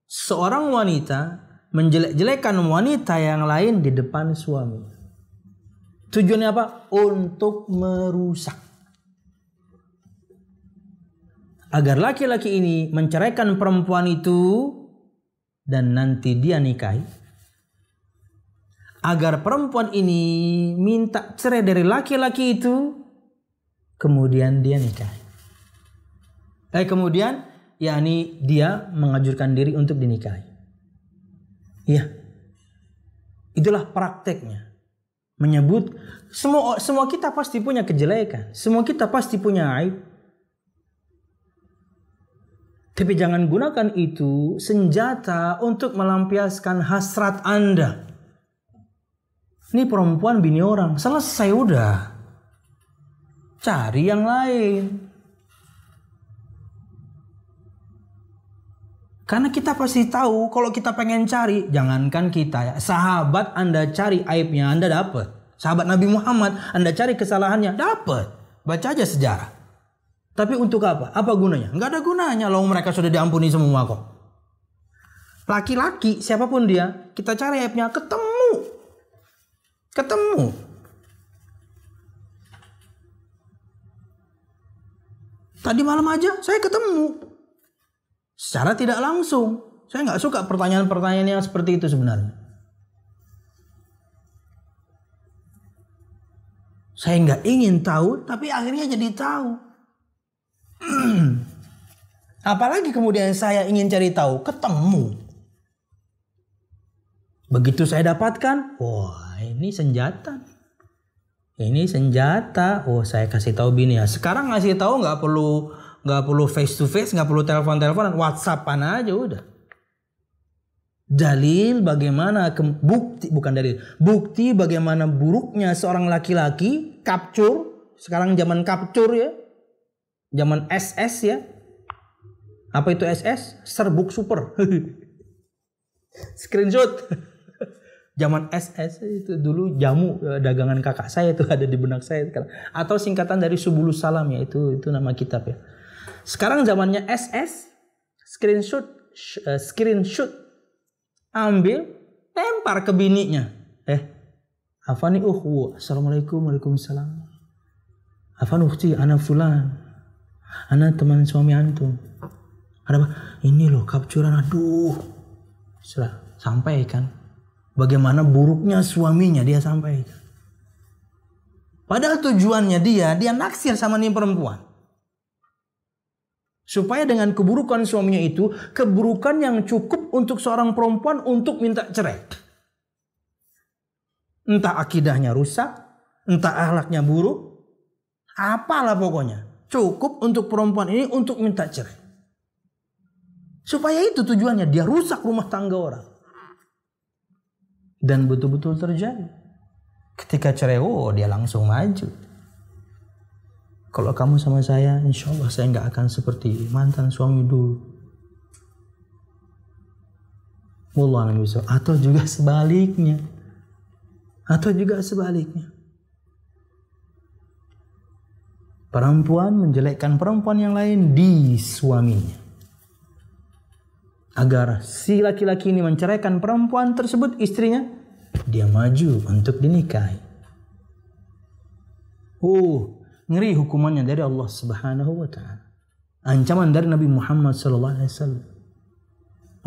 seorang wanita menjelek-jelekkan wanita yang lain di depan suaminya. Tujuannya apa? Untuk merusak. Agar laki-laki ini menceraikan perempuan itu dan nanti dia nikahi. Agar perempuan ini minta cerai dari laki-laki itu, kemudian dia nikahi. Kemudian yakni dia mengajurkan diri untuk dinikahi. Iya. Itulah prakteknya. Menyebut semua kita pasti punya kejelekan, semua kita pasti punya aib. Tapi jangan gunakan itu senjata untuk melampiaskan hasrat Anda. Ini perempuan bini orang, selesai udah. Cari yang lain. Karena kita pasti tahu kalau kita pengen cari, jangankan kita ya, sahabat Anda cari aibnya Anda dapat. Sahabat Nabi Muhammad Anda cari kesalahannya dapat. Baca aja sejarah. Tapi untuk apa? Apa gunanya? Nggak ada gunanya loh, mereka sudah diampuni semua kok. Laki-laki siapapun dia, kita cari aibnya ketemu. Tadi malam aja saya ketemu. Secara tidak langsung. Saya nggak suka pertanyaan-pertanyaan yang seperti itu sebenarnya. Saya nggak ingin tahu, tapi akhirnya jadi tahu. Apalagi kemudian saya ingin cari tahu, ketemu. Begitu saya dapatkan, wah ini senjata. Oh saya kasih tahu bini ya. Sekarang ngasih tahu nggak perlu face to face, nggak perlu telepon-teleponan, WhatsAppan aja udah. Dalil bagaimana bukti bagaimana buruknya seorang laki-laki capture. Sekarang zaman capture ya. Zaman SS ya. Apa itu SS? Serbuk super. Screenshot. Zaman SS itu dulu jamu dagangan kakak saya itu ada di benak saya. Atau singkatan dari Subulus Salam ya, itu nama kitab ya. Sekarang zamannya SS. Screenshot. Ambil, lempar ke bininya. Afani ukhwu. Assalamualaikum, waalaikumsalam. Afan ukhti, ana fulan. Ana teman suami antum. Ada apa? Ini loh kapcuran, aduh. Sudah sampaikan. Bagaimana buruknya suaminya dia sampaikan. Padahal tujuannya dia naksir sama nih perempuan. Supaya dengan keburukan suaminya itu, keburukan yang cukup untuk seorang perempuan untuk minta cerai. Entah akidahnya rusak, entah akhlaknya buruk, apalah pokoknya. Cukup untuk perempuan ini untuk minta cerai. Supaya itu tujuannya, dia rusak rumah tangga orang. Dan betul-betul terjadi. Ketika cerai, dia langsung maju. Kalau kamu sama saya, insya Allah saya nggak akan seperti mantan suami dulu. Wallahu a'lam bishawab. Atau juga sebaliknya. Perempuan menjelekkan perempuan yang lain di suaminya. Agar si laki-laki ini menceraikan perempuan tersebut, istrinya, dia maju untuk dinikahi. Ngeri hukumannya dari Allah Subhanahu wa taala. Ancaman dari Nabi Muhammad sallallahu alaihi wasallam.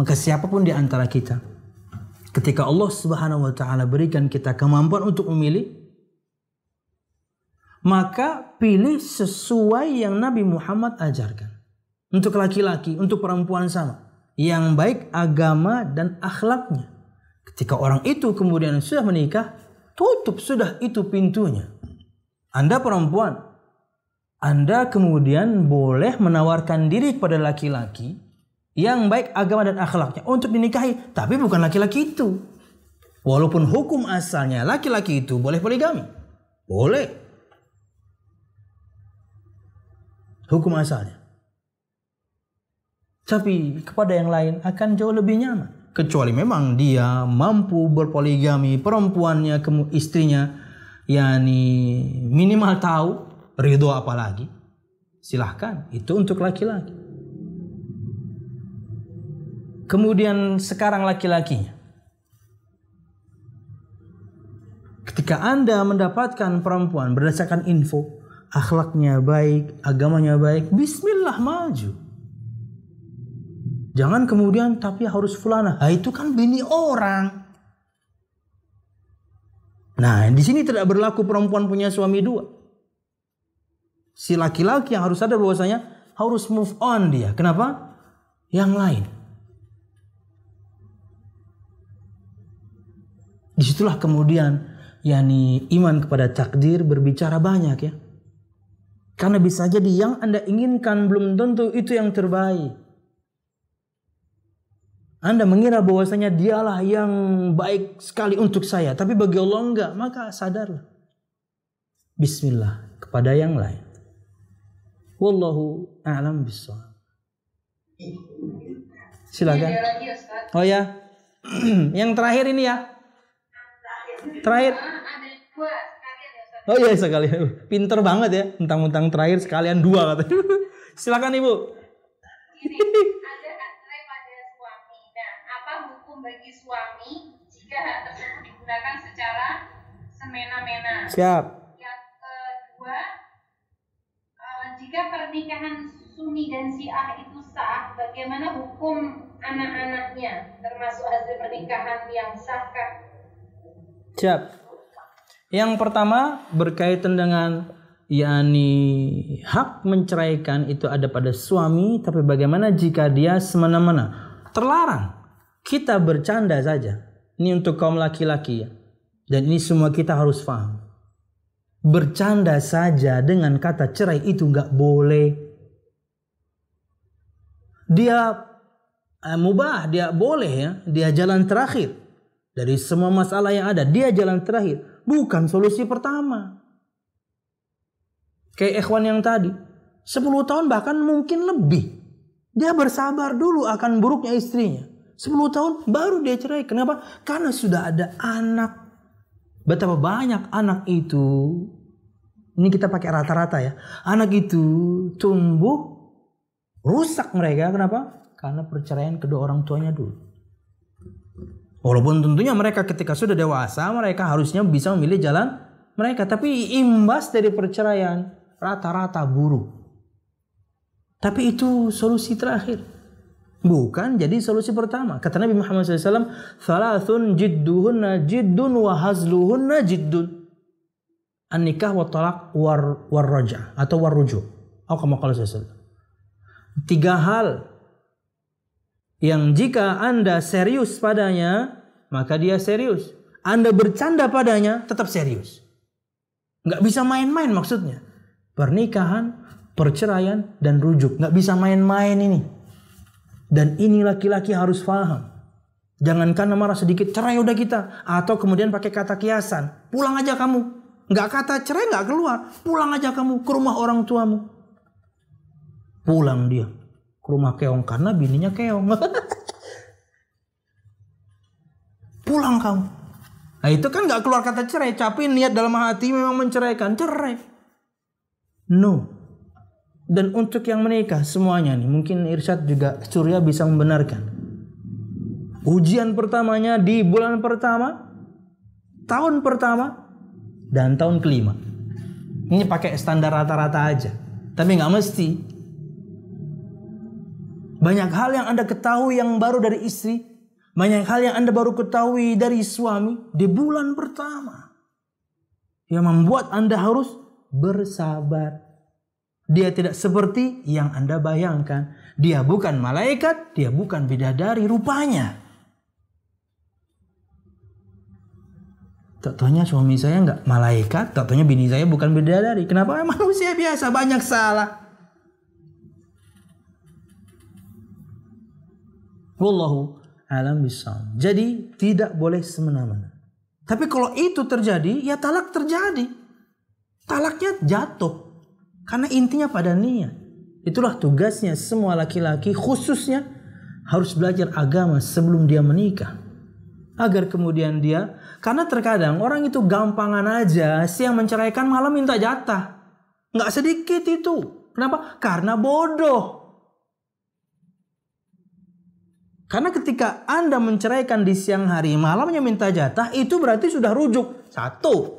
Maka siapapun di antara kita, ketika Allah Subhanahu wa taala berikan kita kemampuan untuk memilih, maka pilih sesuai yang Nabi Muhammad ajarkan. Untuk laki-laki, untuk perempuan sama. Yang baik agama dan akhlaknya. Ketika orang itu kemudian sudah menikah, tutup sudah itu pintunya. Anda perempuan, Anda kemudian boleh menawarkan diri kepada laki-laki yang baik agama dan akhlaknya untuk dinikahi, tapi bukan laki-laki itu. Walaupun hukum asalnya laki-laki itu boleh poligami. Boleh. Hukum asalnya. Tapi kepada yang lain akan jauh lebih nyaman. Kecuali memang dia mampu berpoligami, perempuannya, istrinya, yakni minimal tahu, ridho apalagi. Silahkan, itu untuk laki-laki. Kemudian sekarang laki-lakinya. Ketika Anda mendapatkan perempuan berdasarkan info, akhlaknya baik, agamanya baik, bismillah maju. Jangan kemudian tapi harus fulana. Itu kan bini orang. Nah, di sini tidak berlaku perempuan punya suami dua. Si laki-laki yang harus sadar bahwasanya harus move on dia. Kenapa? Yang lain. Disitulah kemudian yakni iman kepada takdir berbicara banyak ya. Karena bisa jadi yang Anda inginkan belum tentu itu yang terbaik. Anda mengira bahwasanya dialah yang baik sekali untuk saya, tapi bagi Allah enggak, maka sadarlah. Bismillah kepada yang lain. Wallahu a'lam bishawab. Silakan. Oh ya. Yang terakhir ini ya. Terakhir. Oh iya sekalian. Pinter banget ya. Mentang-mentang terakhir sekalian dua katanya. Silakan Ibu. Bagi suami jika hak tersebut digunakan secara semena-mena. Siap. Yang kedua, jika pernikahan Sunni dan Syiah itu sah, bagaimana hukum anak-anaknya termasuk hasil pernikahan yang sahkah? Siap. Yang pertama berkaitan dengan yakni hak menceraikan itu ada pada suami, tapi bagaimana jika dia semena-mena? Terlarang. Kita bercanda saja. Ini untuk kaum laki-laki ya. Dan ini semua kita harus paham. Bercanda saja dengan kata cerai itu nggak boleh. Dia mubah, dia boleh ya. Dia jalan terakhir. Dari semua masalah yang ada, dia jalan terakhir. Bukan solusi pertama. Kayak ikhwan yang tadi. 10 tahun bahkan mungkin lebih. Dia bersabar dulu akan buruknya istrinya. 10 tahun baru dia cerai. Kenapa? Karena sudah ada anak. Betapa banyak anak itu. Ini kita pakai rata-rata ya. Anak itu tumbuh. Rusak mereka. Kenapa? Karena perceraian kedua orang tuanya dulu. Walaupun tentunya mereka ketika sudah dewasa. Mereka harusnya bisa memilih jalan mereka. Tapi imbas dari perceraian. Rata-rata buruk. Tapi itu solusi terakhir. Bukan jadi solusi pertama. Kata Nabi Muhammad SAW, "Thalathun jidduhunna jiddun wa hazluhunna jiddun. An-nikah wa talaq war raja' atau war ruju'." Atau kama qala sallallahu. 3 hal yang jika Anda serius padanya, maka dia serius. Anda bercanda padanya, tetap serius. Nggak bisa main-main maksudnya. Pernikahan, perceraian, dan rujuk. Nggak bisa main-main ini. Dan ini laki-laki harus paham. Jangan karena marah sedikit cerai udah kita. Atau kemudian pakai kata kiasan. Pulang aja kamu. Nggak kata cerai nggak keluar. Pulang aja kamu ke rumah orang tuamu. Pulang dia ke rumah keong karena bininya keong. Pulang kamu. Nah itu kan nggak keluar kata cerai. Tapi niat dalam hati memang menceraikan. Cerai. No. Dan untuk yang menikah semuanya nih, mungkin Irsyad juga Surya bisa membenarkan. Ujian pertamanya di bulan pertama, tahun pertama, dan tahun kelima. Ini pakai standar rata-rata aja. Tapi nggak mesti. Banyak hal yang Anda ketahui yang baru dari istri. Banyak hal yang Anda baru ketahui dari suami di bulan pertama. Yang membuat Anda harus bersabar. Dia tidak seperti yang Anda bayangkan. Dia bukan malaikat, dia bukan bidadari rupanya. Tak-taunya suami saya nggak malaikat, tak-taunya bini saya bukan bidadari. Kenapa? Manusia biasa, banyak salah. Wallahu a'lam bishawab. Jadi tidak boleh semena-mena. Tapi kalau itu terjadi, ya talak terjadi. Talaknya jatuh. Karena intinya pada niat. Itulah tugasnya semua laki-laki, khususnya harus belajar agama sebelum dia menikah. Agar kemudian dia, karena terkadang orang itu gampangan aja, siang menceraikan malam minta jatah. Nggak sedikit itu. Kenapa? Karena bodoh. Karena ketika Anda menceraikan di siang hari, malamnya minta jatah, itu berarti sudah rujuk. 1.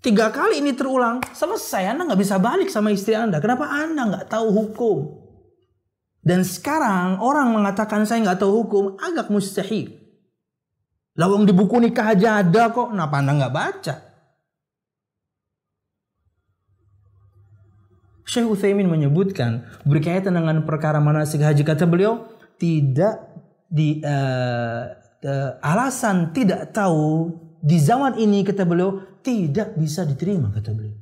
3 kali ini terulang, selesai. Anda nggak bisa balik sama istri Anda. Kenapa? Anda nggak tahu hukum. Dan sekarang orang mengatakan saya nggak tahu hukum, agak mustahil. Lawang di buku nikah aja ada kok. Kenapa Anda nggak baca? Syekh Utsaimin menyebutkan berkaitan dengan perkara manasik haji, kata beliau, tidak alasan tidak tahu di zaman ini, kata beliau, tidak bisa diterima, kata beliau.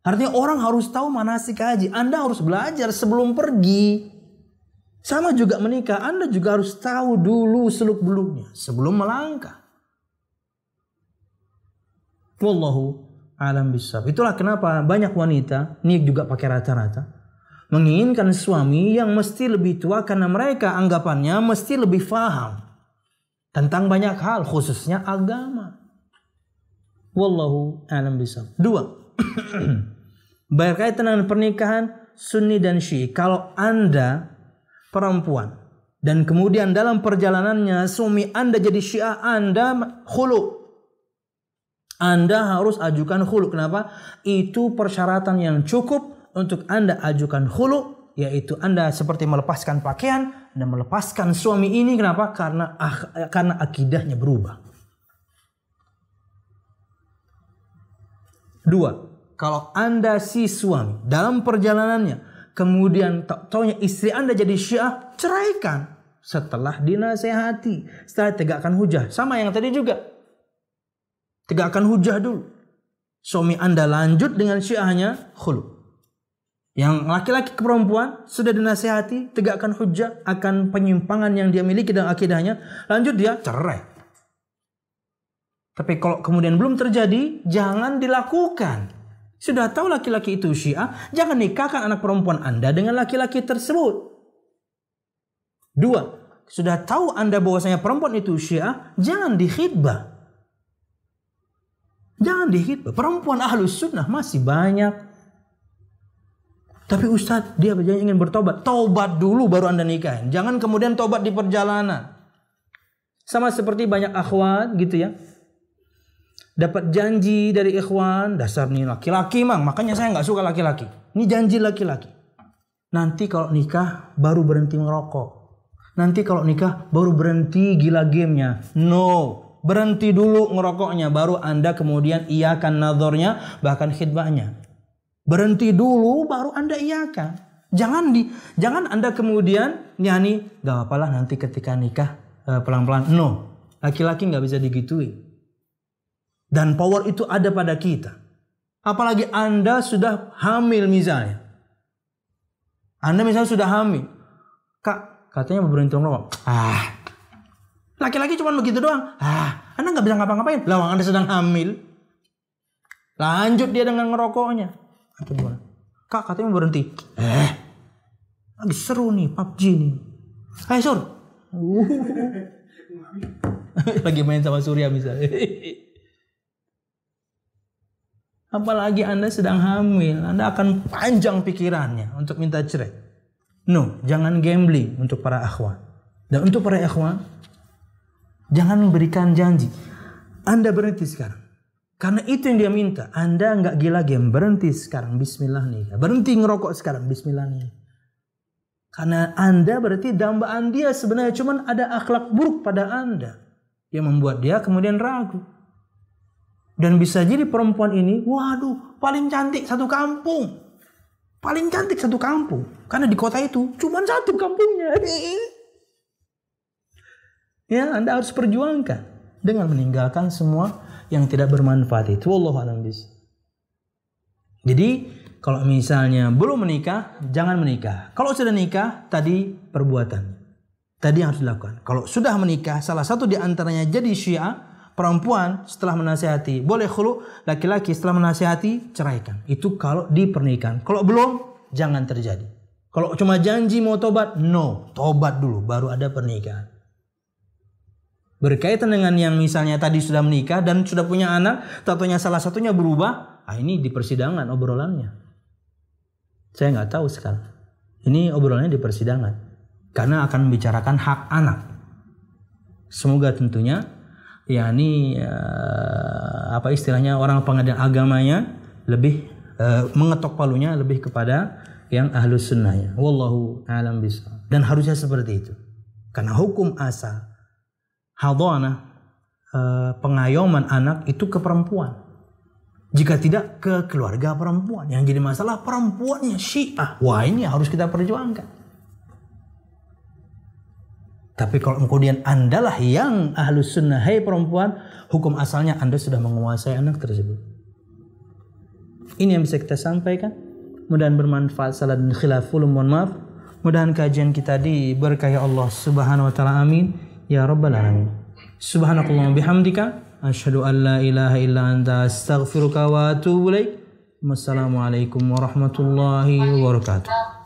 Artinya orang harus tahu manasik haji. Anda harus belajar sebelum pergi. Sama juga menikah, Anda juga harus tahu dulu seluk-beluknya sebelum melangkah. Wallahu a'lam bishawab. Itulah kenapa banyak wanita, ini juga pakai rata-rata, menginginkan suami yang mesti lebih tua karena mereka anggapannya mesti lebih paham tentang banyak hal, khususnya agama. Wallahu a'lam bishawab. 2. Berkaitan dengan pernikahan Sunni dan Syi'i. Kalau Anda perempuan dan kemudian dalam perjalanannya suami Anda jadi Syiah, Anda khulu. Anda harus ajukan khulu. Kenapa? Itu persyaratan yang cukup untuk Anda ajukan khulu, yaitu Anda seperti melepaskan pakaian dan melepaskan suami ini. Kenapa? Karena akidahnya berubah. 2. Kalau Anda si suami dalam perjalanannya kemudian taunya istri Anda jadi Syiah, ceraikan setelah dinasehati, setelah tegakkan hujah. Sama yang tadi juga. Tegakkan hujah dulu. Suami Anda lanjut dengan Syiahnya, khulu. Yang laki-laki ke perempuan sudah dinasehati, tegakkan hujah akan penyimpangan yang dia miliki dan akidahnya, lanjut dia cerai. Tapi kalau kemudian belum terjadi, jangan dilakukan. Sudah tahu laki-laki itu Syiah, jangan nikahkan anak perempuan Anda dengan laki-laki tersebut. 2. Sudah tahu Anda bahwasanya perempuan itu Syiah, jangan dikhidbah. Jangan dikhidbah. Perempuan ahlus sunnah masih banyak. Tapi Ustadz, dia ingin bertobat. Tobat dulu baru Anda nikahin. Jangan kemudian tobat di perjalanan. Sama seperti banyak akhwat gitu ya. Dapat janji dari ikhwan, dasar nih laki-laki mang, makanya saya nggak suka laki-laki. Ini janji laki-laki. Nanti kalau nikah baru berhenti ngerokok. Nanti kalau nikah baru berhenti gila gamenya. No, berhenti dulu ngerokoknya, baru Anda kemudian iyakan nadornya, bahkan khidbahnya. Berhenti dulu, baru Anda iyakan. Jangan Anda kemudian nyanyi, gak apalah nanti ketika nikah pelan-pelan. No, laki-laki nggak bisa digituin. Dan power itu ada pada kita. Apalagi Anda sudah hamil misalnya. Anda misalnya sudah hamil. Kak, katanya mau berhenti ngerokok. Laki-laki cuma begitu doang. Anda nggak bisa ngapa-ngapain. Lawang Anda sedang hamil. Lanjut dia dengan ngerokoknya. Kak, katanya mau berhenti. Lagi seru nih PUBG nih. Hai Sur. Lagi main sama Surya misalnya. Apalagi Anda sedang hamil, Anda akan panjang pikirannya untuk minta cerai. No, jangan gambling untuk para akhwat. Dan untuk para akhwat, jangan memberikan janji. Anda berhenti sekarang. Karena itu yang dia minta. Anda nggak gila game, berhenti sekarang. Bismillah nih. Berhenti ngerokok sekarang. Bismillah nih. Karena Anda berarti dambaan dia sebenarnya cuman ada akhlak buruk pada Anda yang membuat dia kemudian ragu. Dan bisa jadi perempuan ini, waduh, paling cantik satu kampung. Paling cantik satu kampung. Karena di kota itu cuma satu kampungnya. Ya, Anda harus perjuangkan dengan meninggalkan semua yang tidak bermanfaat itu. Wallahu a'lam bishawab. Jadi, kalau misalnya belum menikah, jangan menikah. Kalau sudah nikah, tadi perbuatan. Tadi yang harus dilakukan. Kalau sudah menikah, salah satu di antaranya jadi Syiah, perempuan setelah menasihati boleh khulu, laki-laki setelah menasihati ceraikan. Itu kalau di pernikahan. Kalau belum, jangan terjadi. Kalau cuma janji mau tobat, no, tobat dulu baru ada pernikahan. Berkaitan dengan yang misalnya tadi sudah menikah dan sudah punya anak, tatonya salah satunya berubah, ini di persidangan obrolannya. Saya nggak tahu sekarang. Ini obrolannya di persidangan karena akan membicarakan hak anak. Semoga tentunya apa istilahnya orang pengadilan agamanya lebih mengetok palunya lebih kepada yang ahlus sunnahnya. Wallahu a'lam bishawab. Dan harusnya seperti itu. Karena hukum asal hadhanah pengayoman anak itu ke perempuan. Jika tidak ke keluarga perempuan. Yang jadi masalah perempuannya Syiah. Wah, ini harus kita perjuangkan. Tapi kalau kemudian Anda lah yang ahlus sunnah, hai perempuan, hukum asalnya Anda sudah menguasai anak tersebut. Ini yang bisa kita sampaikan. Mudah-mudahan bermanfaat. Salah dan khilaful, mohon maaf. Mudah-mudahan kajian kita diberkahi Allah Subhanahu wa taala. Amin ya rabbal alamin. Subhanakallahumma bihamdika asyhadu an la ilaha illa anta astaghfiruka wa atubu ilaik. Wassalamualaikum warahmatullahi wabarakatuh.